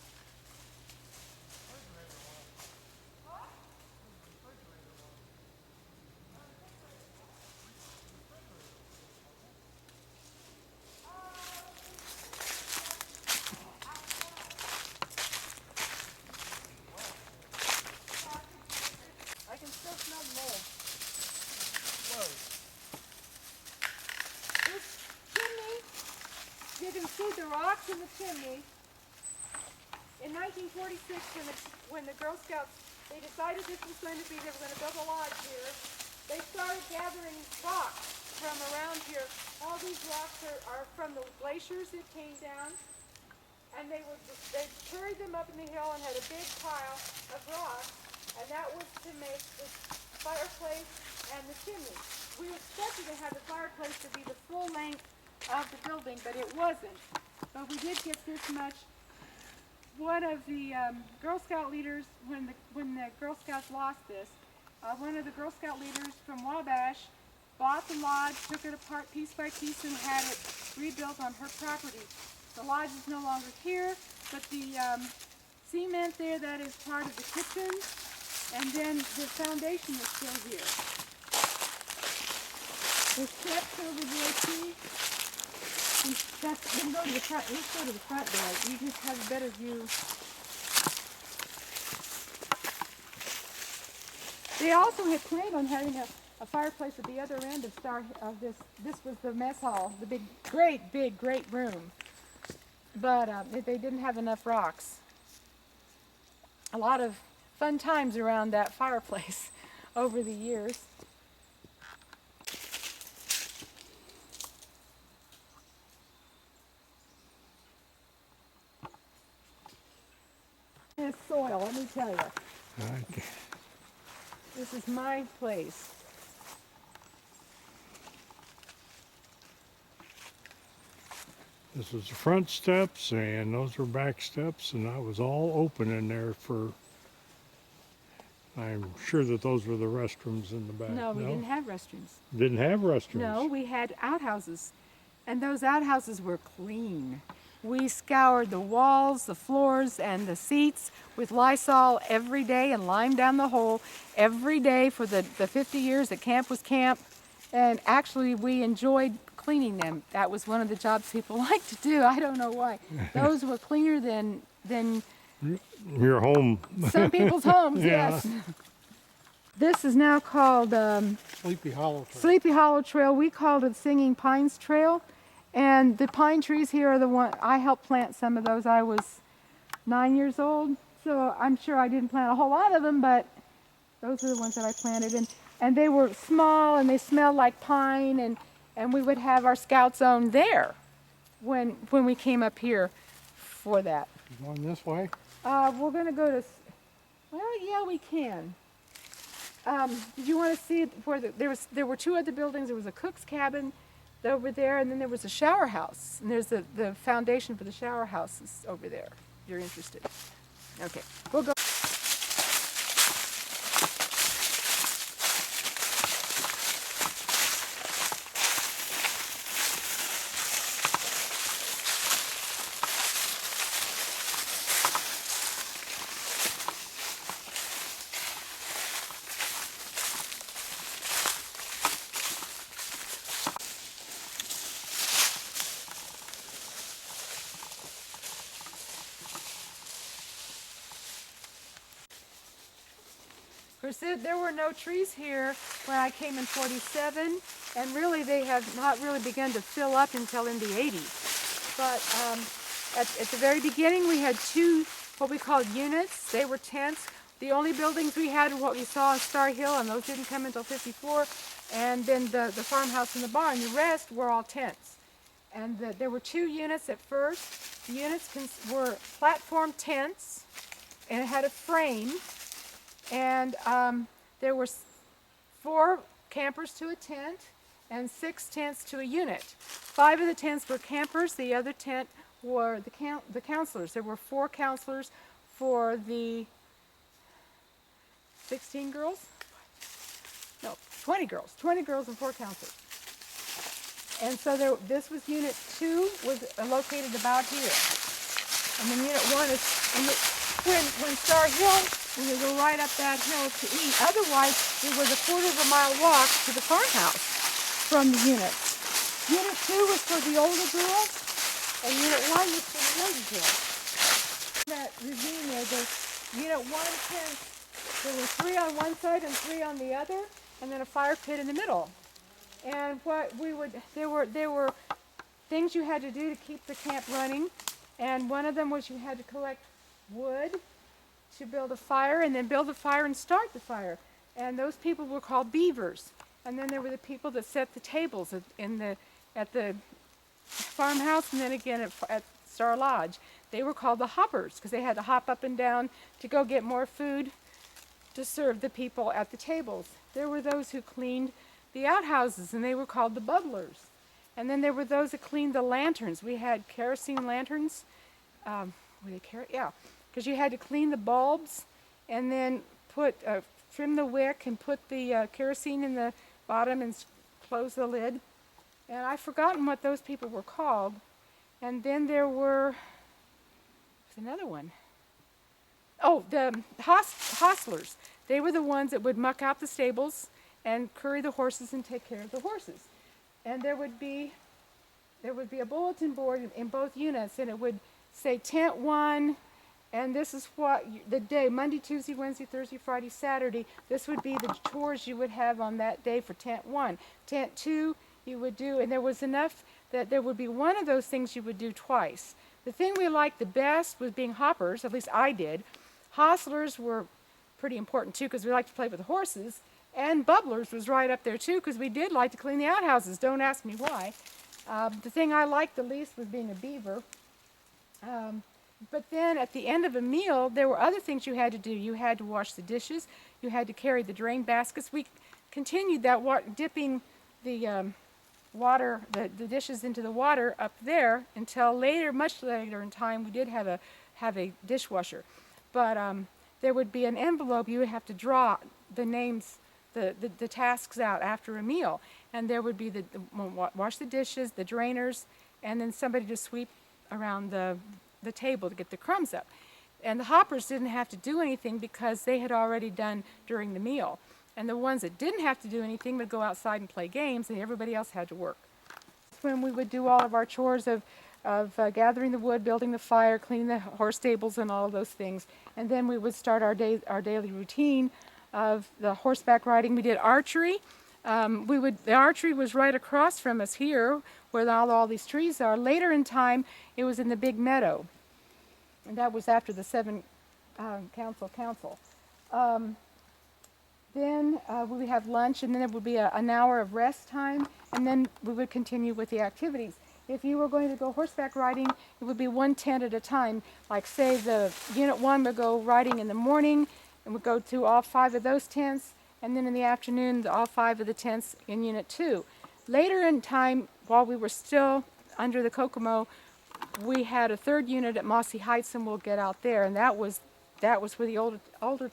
I can still smell the mold. This chimney, you can see the rocks in the chimney. In 1946, when the Girl Scouts, they decided this was going to be, they were going to build a lodge here, they started gathering rocks from around here. All these rocks are from the glaciers that came down, and they carried them up in the hill and had a big pile of rocks, and that was to make the fireplace and the chimney. We expected to have the fireplace to be the full length of the building, but it wasn't. But we did get this much. One of the Girl Scout leaders, when the Girl Scouts lost this, one of the Girl Scout leaders from Wabash bought the lodge, took it apart piece by piece, and had it rebuilt on her property. The lodge is no longer here, but the cement there, that is part of the kitchen, and then the foundation is still here. The steps over there too. We can go to the front. Let's go to the front door. You just have a better view. They also had planned on having a fireplace at the other end of this. This was the mess hall, the big, great room. But they didn't have enough rocks. A lot of fun times around that fireplace over the years. This soil, let me tell you. Okay. This is my place. This is the front steps, and those are back steps, and that was all open in there for. I'm sure that those were the restrooms in the back. No, we didn't have restrooms. Didn't have restrooms. No, we had outhouses, and those outhouses were clean. We scoured the walls, the floors, and the seats with Lysol every day and limed down the hole every day for the 50 years that camp was camp. And actually, we enjoyed cleaning them. That was one of the jobs people liked to do. I don't know why. Those were cleaner than Your home. some people's homes, Yeah. yes. This is now called Sleepy Hollow Trail. Sleepy Hollow Trail. We called it Singing Pines Trail. And the pine trees here are the one, I helped plant some of those. I was 9 years old, so I'm sure I didn't plant a whole lot of them, but those are the ones that I planted. And they were small and they smelled like pine, and we would have our scout zone there when we came up here for that. Going this way? We're going to go to, well, yeah, we can. did you want to see where there were two other buildings? There was a cook's cabin over there, and then there was a shower house. And there's the foundation for the shower house is over there. If you're interested. Okay, we'll go. Of course, there were no trees here when I came in '47, and really they have not really begun to fill up until in the '80s. But at the very beginning, we had two what we called units. They were tents. The only buildings we had were what we saw on Star Hill, and those didn't come until '54. And then the farmhouse and the barn. The rest were all tents. And there were two units at first. The units were platform tents, and it had a frame. And there were 4 campers to a tent and 6 tents to a unit. 5 of the tents were campers. The other tent were the counselors. There were 4 counselors for the 16 girls? No, 20 girls. 20 girls and 4 counselors. And so this was unit 2 was located about here. And then unit 1 is when Star Hill, when you go right up that hill to eat. Otherwise, it was a quarter-of-a-mile walk to the farmhouse from the units. Unit 2 was for the older girls, and Unit 1 was for the younger girls. That ravine there, the Unit 1 tent, there were 3 on one side and 3 on the other, and then a fire pit in the middle. And there were things you had to do to keep the camp running, and one of them was you had to collect wood to build a fire, and then build a fire and start the fire. And those people were called beavers. And then there were the people that set the tables at the farmhouse, and then again at Star Lodge. They were called the hoppers because they had to hop up and down to go get more food to serve the people at the tables. There were those who cleaned the outhouses, and they were called the bubblers. And then there were those that cleaned the lanterns. We had kerosene lanterns. Yeah, because you had to clean the bulbs and then trim the wick and put the kerosene in the bottom and close the lid. And I've forgotten what those people were called. And then there was another one. Oh, the hostlers. They were the ones that would muck out the stables and curry the horses and take care of the horses. And there would be a bulletin board in both units, and it would say tent 1, and this is what the day, Monday, Tuesday, Wednesday, Thursday, Friday, Saturday. This would be the chores you would have on that day for tent 1. Tent 2 you would do, and there was enough that there would be one of those things you would do twice. The thing we liked the best was being hoppers, at least I did. Hostlers were pretty important too because we liked to play with the horses, and bubblers was right up there too because we did like to clean the outhouses. Don't ask me why. The thing I liked the least was being a beaver. But then at the end of a meal, there were other things you had to do. You had to wash the dishes. You had to carry the drain baskets. We continued that dipping the water, the dishes into the water up there until later, much later in time, we did have a dishwasher. But there would be an envelope. You would have to draw the names, the tasks out after a meal. And there would be wash the dishes, the drainers, and then somebody to sweep around the table to get the crumbs up. And the hoppers didn't have to do anything because they had already done during the meal. And the ones that didn't have to do anything would go outside and play games, and everybody else had to work. When we would do all of our chores of gathering the wood, building the fire, cleaning the horse stables, and all of those things. And then we would start our daily routine of the horseback riding. We did archery. The archery was right across from us here, where all these trees are. Later in time, it was in the big meadow, and that was after the 7 council. Then we would have lunch, and then there would be an hour of rest time, and then we would continue with the activities. If you were going to go horseback riding, it would be one tent at a time. Like say the Unit 1 would go riding in the morning, and would go to all 5 of those tents, and then in the afternoon, all 5 of the tents in Unit 2. Later in time, while we were still under the Kokomo, we had a 3rd unit at Mossy Heights, and we'll get out there, and that was where the older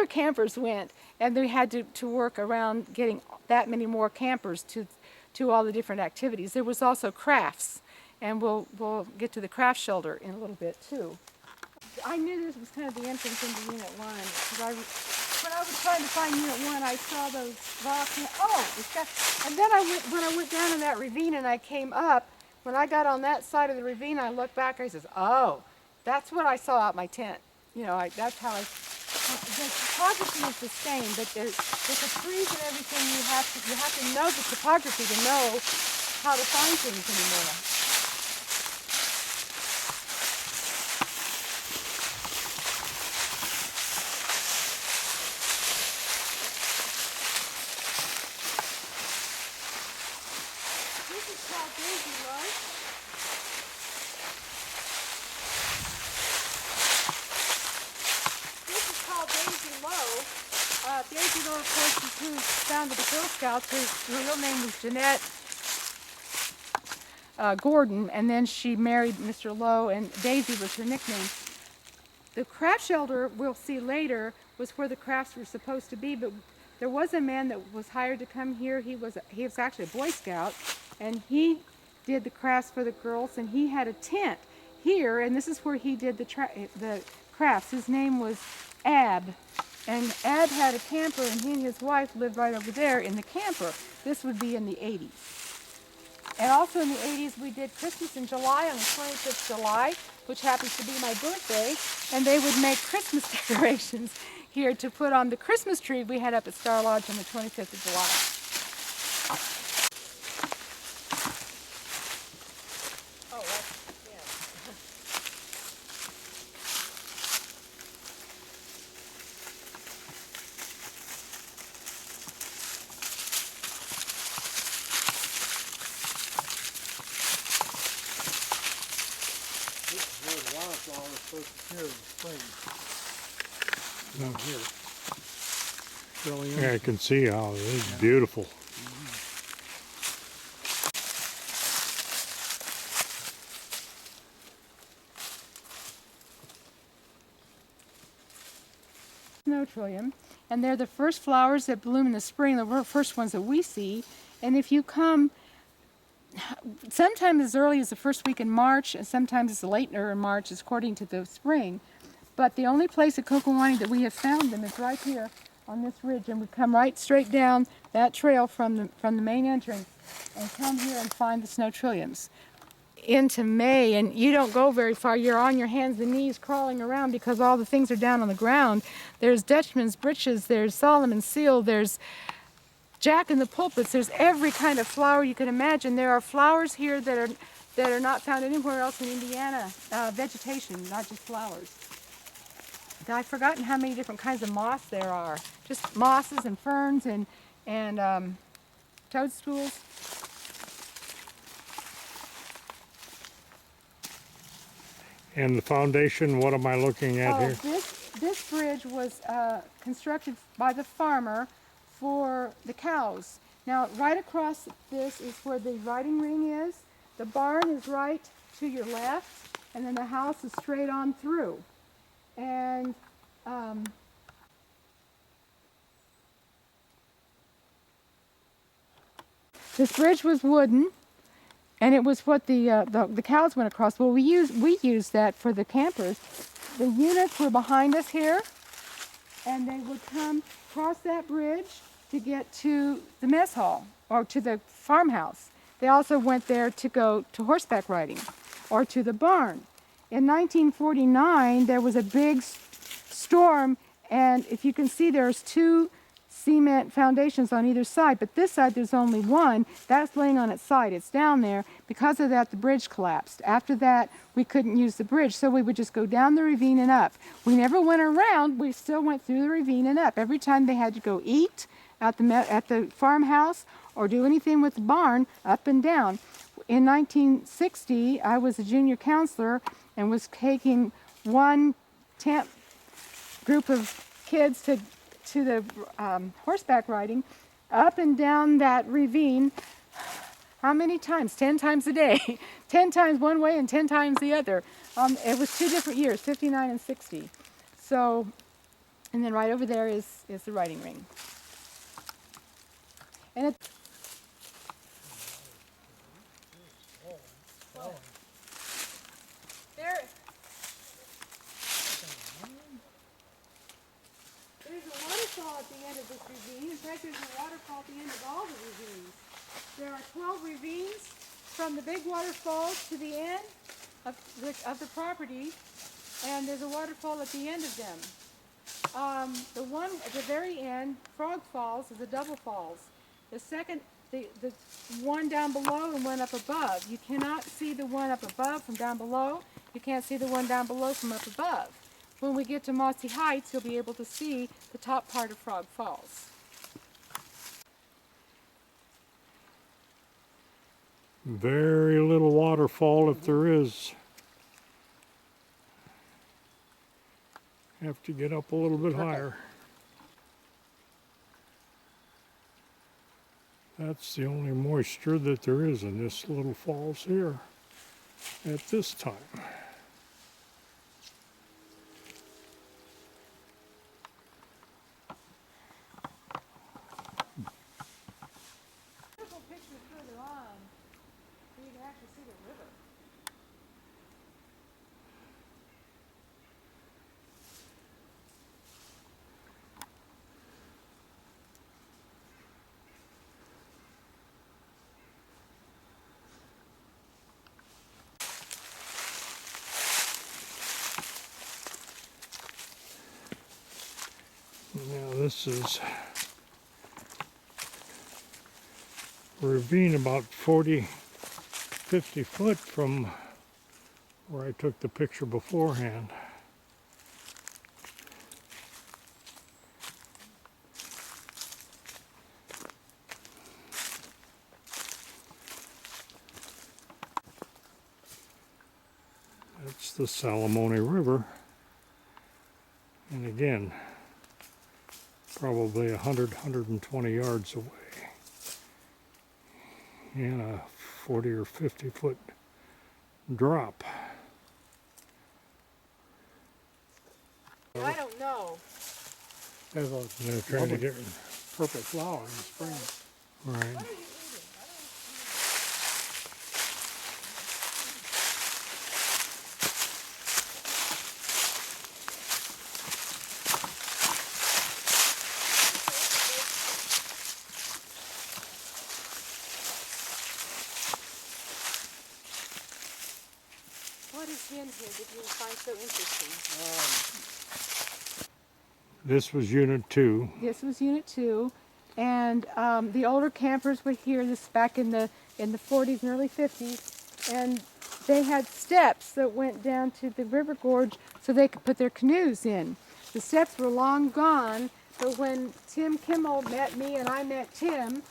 campers went, and they had to work around getting that many more campers to all the different activities. There was also crafts, and we'll get to the craft shelter in a little bit too. I knew this was kind of the entrance into Unit 1, because when I was trying to find Unit 1, I saw those rocks, and and then when I went down in that ravine and I came up, when I got on that side of the ravine, I looked back, I says, oh, that's what I saw out my tent. You know, that's how the topography is the same, but with the trees and everything, you have to know the topography to know how to find things anymore. This is called Daisy Love. Daisy Lowe, of course, is who founded the Girl Scouts. Her real name was Jeanette Gordon, and then she married Mr. Lowe, and Daisy was her nickname. The craft shelter, we'll see later, was where the crafts were supposed to be, but there was a man that was hired to come here. He was actually a Boy Scout, and he did the crafts for the girls, and he had a tent here, and this is where he did the crafts. His name was Ab. And Ab had a camper, and he and his wife lived right over there in the camper. This would be in the 80s. And also in the 80s, we did Christmas in July, on the 25th of July, which happens to be my birthday, and they would make Christmas decorations here to put on the Christmas tree we had up at Star Lodge on the 25th of July. Wildflowers supposed to appear in the spring. Down here. Trillium. Yeah, I can see how it is beautiful. Snow trillium, and they're the first flowers that bloom in the spring, the first ones that we see. And if you come sometimes as early as the first week in March, and sometimes it's later in March, according to the spring. But the only place at Kokiwanee that we have found them is right here on this ridge, and we come right straight down that trail from the main entrance and come here and find the snow trilliums. Into May, and you don't go very far. You're on your hands and knees crawling around because all the things are down on the ground. There's Dutchman's breeches, there's Solomon's seal, there's Jack in the pulpits, there's every kind of flower you can imagine. There are flowers here that are not found anywhere else in Indiana, vegetation, not just flowers. I've forgotten how many different kinds of moss there are. Just mosses and ferns and toadstools. And the foundation, what am I looking at here? This bridge was constructed by the farmer for the cows. Now, right across this is where the riding ring is. The barn is right to your left, and then the house is straight on through. And this bridge was wooden, and it was what the cows went across. Well, we used that for the campers. The units were behind us here, and they would come across that bridge to get to the mess hall or to the farmhouse. They also went there to go to horseback riding or to the barn. In 1949, there was a big storm, and if you can see, there's two cement foundations on either side, but this side there's only one. That's laying on its side. It's down there. Because of that, the bridge collapsed. After that, we couldn't use the bridge, so we would just go down the ravine and up. We never went around. We still went through the ravine and up. Every time they had to go eat at the farmhouse or do anything with the barn, up and down. In 1960, I was a junior counselor and was taking one group of kids to to the horseback riding, up and down that ravine. How many times? 10 times a day. 10 times one way and 10 times the other. It was 2 different years, 59 and 60. So, and then right over there is the riding ring. And it, there's a waterfall at the end of this ravine. In fact, there's a waterfall at the end of all the ravines. There are 12 ravines from the big waterfall to the end of the property, and there's a waterfall at the end of them. The one at the very end, Frog Falls, is a double falls. The second, the one down below and one up above. You cannot see the one up above from down below. You can't see the one down below from up above. When we get to Mossy Heights, you'll be able to see the top part of Frog Falls. Very little waterfall if there is. Have to get up a little bit higher. That's the only moisture that there is in this little falls here at this time. Beautiful picture further on, so you can actually see the river. Now this is a ravine about 40, 50 foot from where I took the picture beforehand. That's the Salamone River. And again, probably 100, 120 yards away. And a 40 or 50 foot drop. I don't know. There's a They're trying to get purple flower in the spring. right. What is in here that you find so interesting? This was Unit 2. This was Unit 2, and the older campers would hear this back in the 40s and early 50s, and they had steps that went down to the river gorge so they could put their canoes in. The steps were long gone, but when Tim Kimmel met me and I met Tim,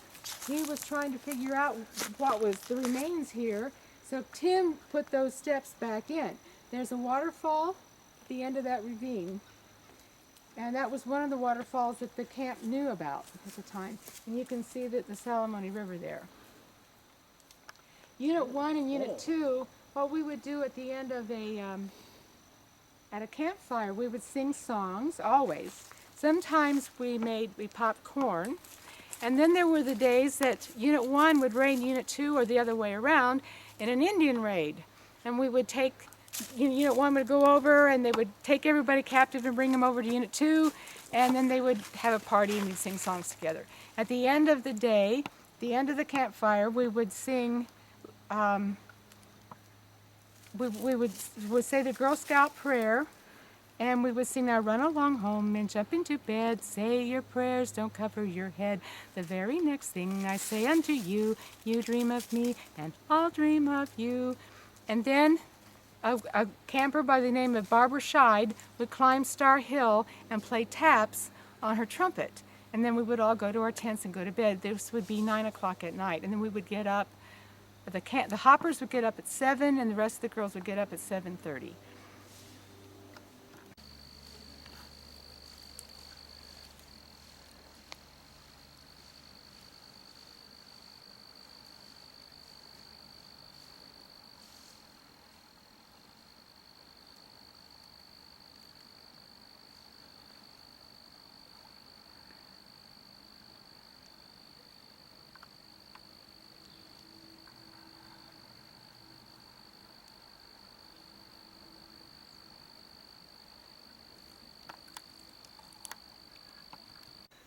he was trying to figure out what was the remains here, so Tim put those steps back in. There's a waterfall at the end of that ravine. And that was one of the waterfalls that the camp knew about at the time. And you can see that the Salamone River there. Unit 1 and Unit 2, what we would do at the end of at a campfire, we would sing songs, always. Sometimes we popped corn. And then there were the days that Unit 1 would raid Unit 2 or the other way around in an Indian raid. And we would take Unit 1 would go over and they would take everybody captive and bring them over to Unit 2, and then they would have a party and we'd sing songs together. At the end of the day, the end of the campfire, we would sing, we would say the Girl Scout prayer, and we would sing, now run along home and jump into bed, say your prayers, don't cover your head. The very next thing I say unto you, you dream of me and I'll dream of you. And then a camper by the name of Barbara Scheid would climb Star Hill and play taps on her trumpet. And then we would all go to our tents and go to bed. This would be 9 o'clock at night. And then we would get up, the hoppers would get up at 7 and the rest of the girls would get up at 7:30.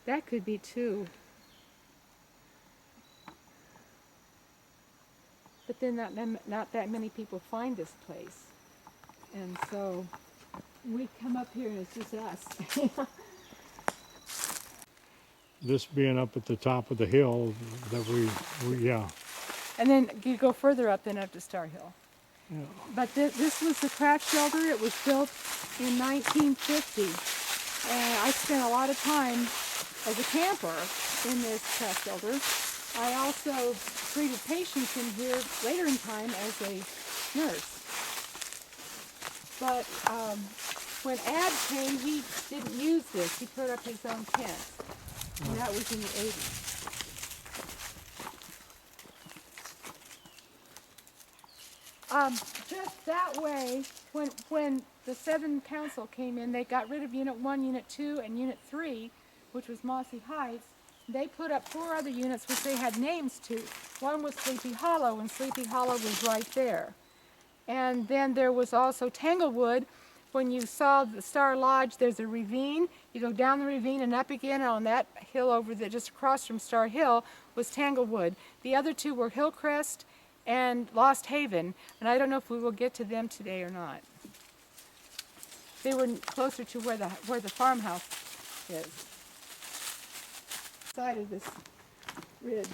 That could be two. But then not that many people find this place. And so we come up here and it's just us. This being up at the top of the hill that yeah. And then you go further up, then up to Star Hill. Yeah. But this was the craft shelter. It was built in 1950. And I spent a lot of time as a camper in this craft shelter. I also treated patients in here later in time as a nurse. But when Ad came, he didn't use this. He put up his own tent. And that was in the 80s. Just that way, when the 7 council came in, they got rid of Unit 1, Unit 2, and Unit 3, which was Mossy Heights. They put up 4 other units which they had names to. One was Sleepy Hollow, and Sleepy Hollow was right there. And then there was also Tanglewood. When you saw the Star Lodge, there's a ravine. You go down the ravine and up again, and on that hill over there, just across from Star Hill, was Tanglewood. The other 2 were Hillcrest and Lost Haven, and I don't know if we will get to them today or not. They were closer to where the farmhouse is. Side of this ridge.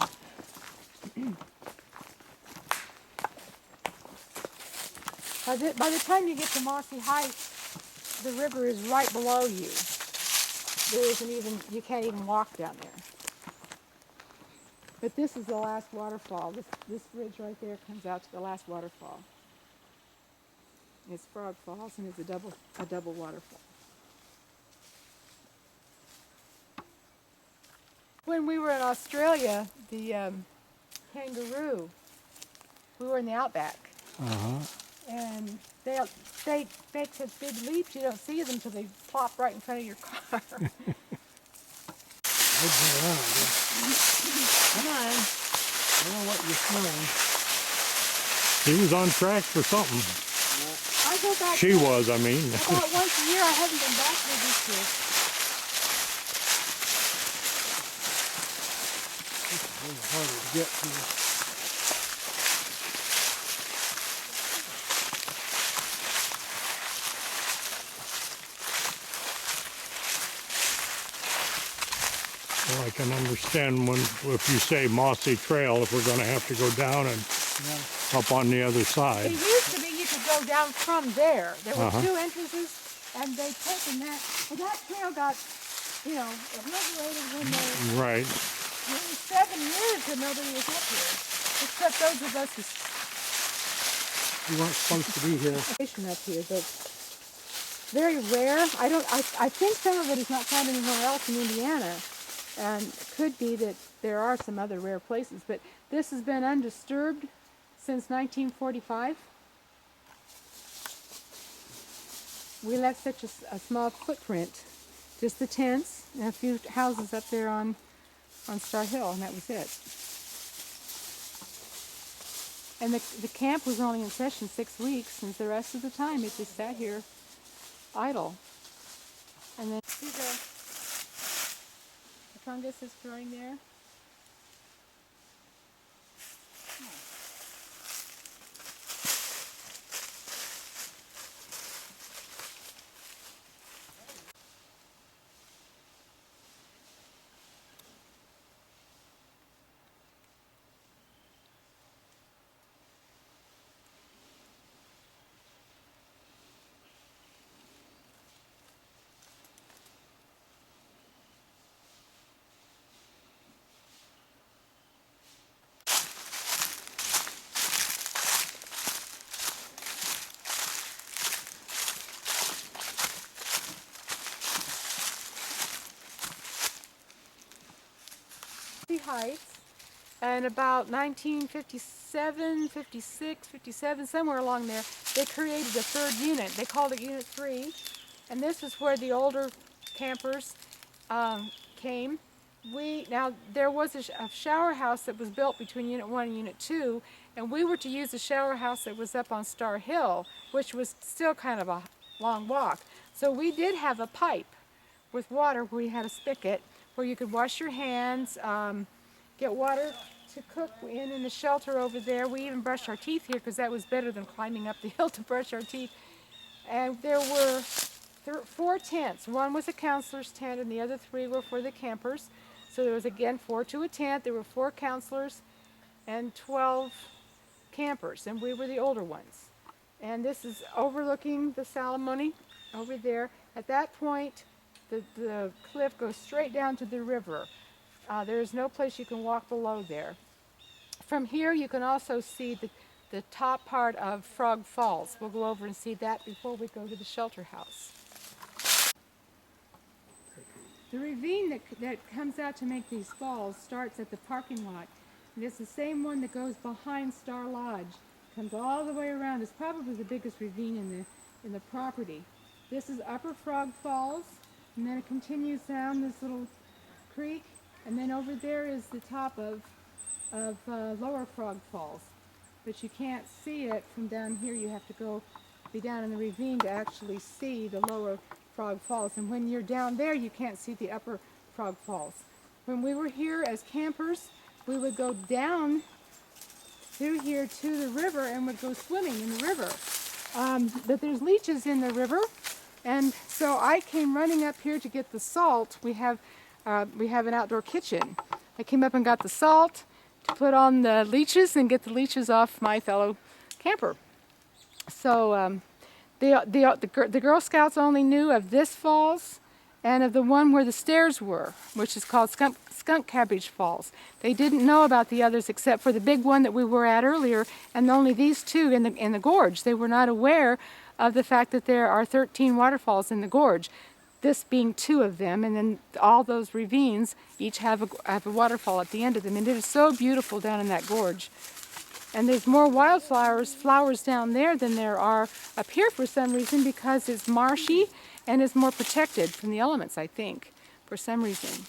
By the time you get to Mossy Heights, the river is right below you. You can't even walk down there. But this is the last waterfall. This bridge right there comes out to the last waterfall. It's Frog Falls, and it's a double waterfall. When we were in Australia, the kangaroo, we were in the outback. Uh-huh. And they make such big leaps, you don't see them until they plop right in front of your car. I'd go around. Come on. I don't know what you're smelling. He was on track for something. I go back. She was, I mean. About once a year. I haven't been back there this year. This is a little harder to get to. Well, I can understand if you say mossy trail, if we're going to have to go down and up on the other side. It used to be you could go down from there. There were Uh-huh. 2 entrances, and they've taken that. Well, that trail got, obliterated when they. Right. Nearly 7 years that nobody was up here, except those of us who You weren't supposed to be here. station up here, but very rare. I think some of it is not found anywhere else in Indiana, and it could be that there are some other rare places, but this has been undisturbed since 1945. We left such a small footprint, just the tents and a few houses up there on Star Hill, and that was it. And the camp was only in session 6 weeks, and the rest of the time it just sat here idle. And then see the fungus is growing there. Heights, and about 1957, 56, 57, somewhere along there, they created a 3rd unit. They called it Unit 3, and this is where the older campers came. Now, there was a shower house that was built between Unit 1 and Unit 2, and we were to use the shower house that was up on Star Hill, which was still kind of a long walk. So we did have a pipe with water where we had a spigot. where you could wash your hands, get water to cook in the shelter over there. We even brushed our teeth here because that was better than climbing up the hill to brush our teeth. And there were 4 tents. One was a counselor's tent and the other 3 were for the campers. So there was again 4 to a tent. There were 4 counselors and 12 campers, and we were the older ones. And this is overlooking the Salamone over there. At that point, the cliff goes straight down to the river. There is no place you can walk below there. From here, you can also see the top part of Frog Falls. We'll go over and see that before we go to the shelter house. The ravine that comes out to make these falls starts at the parking lot. And it's the same one that goes behind Star Lodge. Comes all the way around. It's probably the biggest ravine in the property. This is Upper Frog Falls, and then it continues down this little creek, and then over there is the top of Lower Frog Falls. But you can't see it from down here. You have to be down in the ravine to actually see the Lower Frog Falls. And when you're down there, you can't see the Upper Frog Falls. When we were here as campers, we would go down through here to the river and would go swimming in the river. But there's leeches in the river, and so I came running up here to get the salt. We have an outdoor kitchen. I came up and got the salt to put on the leeches and get the leeches off my fellow camper. So the Girl Scouts only knew of this falls and of the one where the stairs were, which is called Skunk Cabbage Falls. They didn't know about the others except for the big one that we were at earlier, and only these 2 in the gorge. They were not aware of the fact that there are 13 waterfalls in the gorge, this being 2 of them, and then all those ravines each have a waterfall at the end of them, and it is so beautiful down in that gorge. And there's more flowers down there than there are up here for some reason, because it's marshy and is more protected from the elements, I think, for some reason.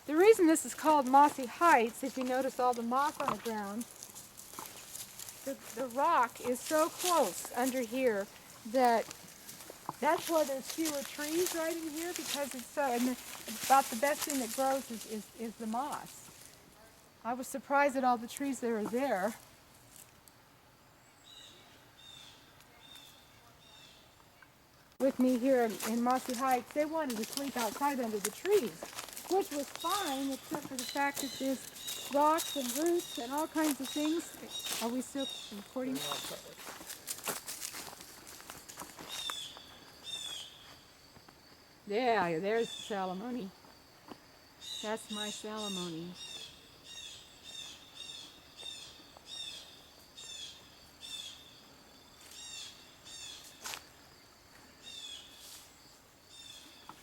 The reason this is called Mossy Heights, if you notice all the moss on the ground, the rock is so close under here that that's why there's fewer trees right in here, because it's so, and about the best thing that grows is the moss. I was surprised at all the trees that are there. With me here in Mossy Heights, they wanted to sleep outside under the trees, which was fine, except for the fact that there's rocks and roots and all kinds of things. Are we still recording? Yeah, there's the Salamone. That's my Salamone.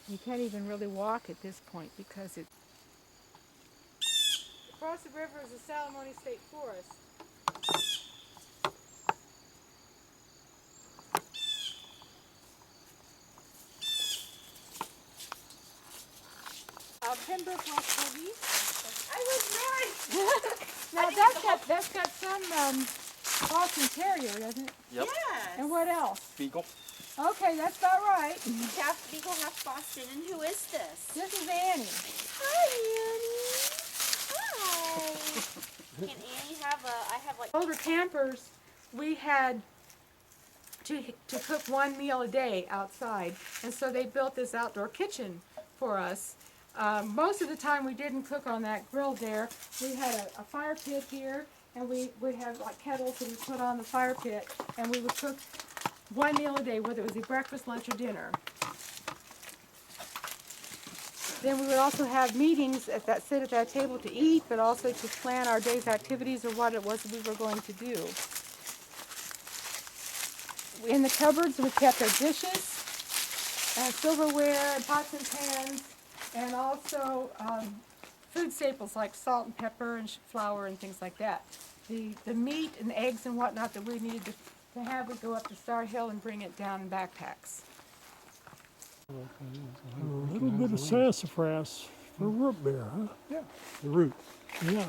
You can't even really walk at this point because it... Across the river is the Salamone State Forest. Pembroke, West Boogie. I was right! Now that's got some Boston Terrier, doesn't it? Yep. Yes. And what else? Beagle. Okay, that's about right. Half Beagle, half Boston. And who is this? This is Annie. Hi, Annie. Hi. Can Annie have I have like... Older campers, we had to cook 1 meal a day outside, and so they built this outdoor kitchen for us. Most of the time we didn't cook on that grill there. We had a fire pit here, and we would have like kettles that we put on the fire pit, and we would cook 1 meal a day, whether it was a breakfast, lunch, or dinner. Then we would also have meetings sit at that table to eat, but also to plan our day's activities or what it was that we were going to do. In the cupboards we kept our dishes, silverware, and pots and pans, and also food staples like salt and pepper and flour and things like that. The meat and eggs and whatnot that we needed to have would go up to Star Hill and bring it down in backpacks. A little bit of sassafras for root beer, huh? Yeah, the root. Yeah.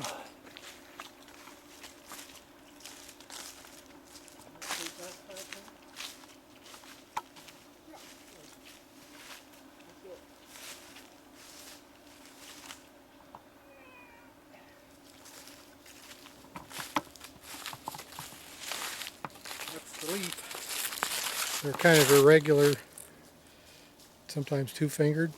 That's the leaf. They're kind of irregular, sometimes two-fingered.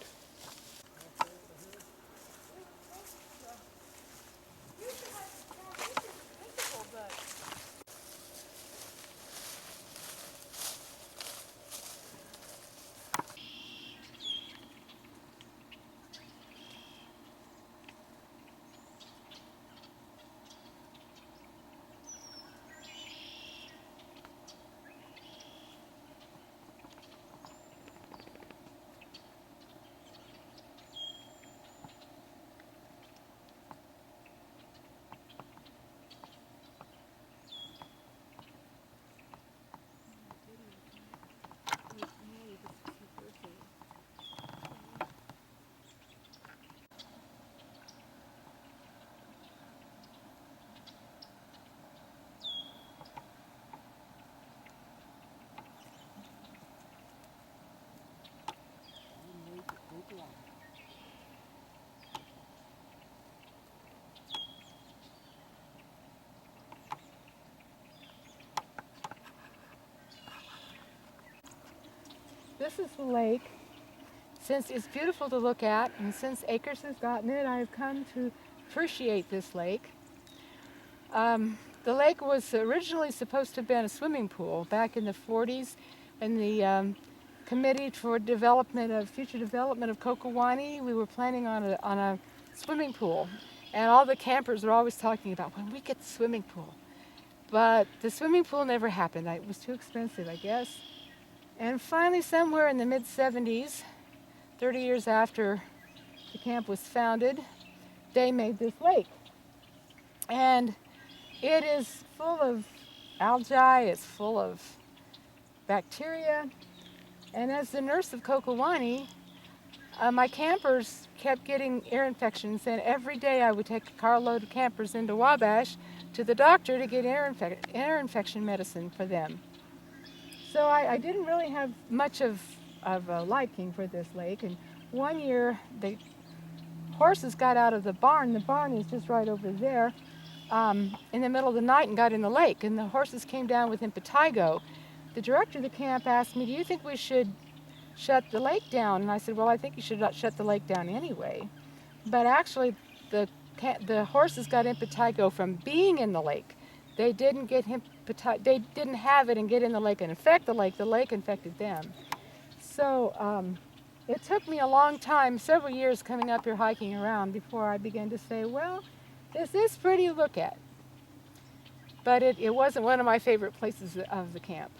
This is the lake. Since it's beautiful to look at, and since Acres has gotten it, I've come to appreciate this lake. The lake was originally supposed to have been a swimming pool back in the 40s, and the Committee for Future Development of Kokiwanee, we were planning on a swimming pool, and all the campers were always talking about when we get the swimming pool. But the swimming pool never happened. It was too expensive, I guess. And finally, somewhere in the mid-70s, 30 years after the camp was founded, they made this lake. And it is full of algae, it's full of bacteria. And as the nurse of Kokiwanee, my campers kept getting ear infections, and every day I would take a carload of campers into Wabash to the doctor to get ear infection medicine for them. So I didn't really have much of a liking for this lake, and one year the horses got out of the barn. The barn is just right over there, in the middle of the night and got in the lake, and the horses came down with impetigo. The director of the camp asked me, "Do you think we should shut the lake down?" And I said, "Well, I think you should not shut the lake down anyway." But actually, the horses got impetigo from being in the lake. They didn't get they didn't have it and get in the lake and infect the lake. The lake infected them. So it took me a long time, several years coming up here hiking around before I began to say, well, this is pretty to look at. But it wasn't one of my favorite places of the camp.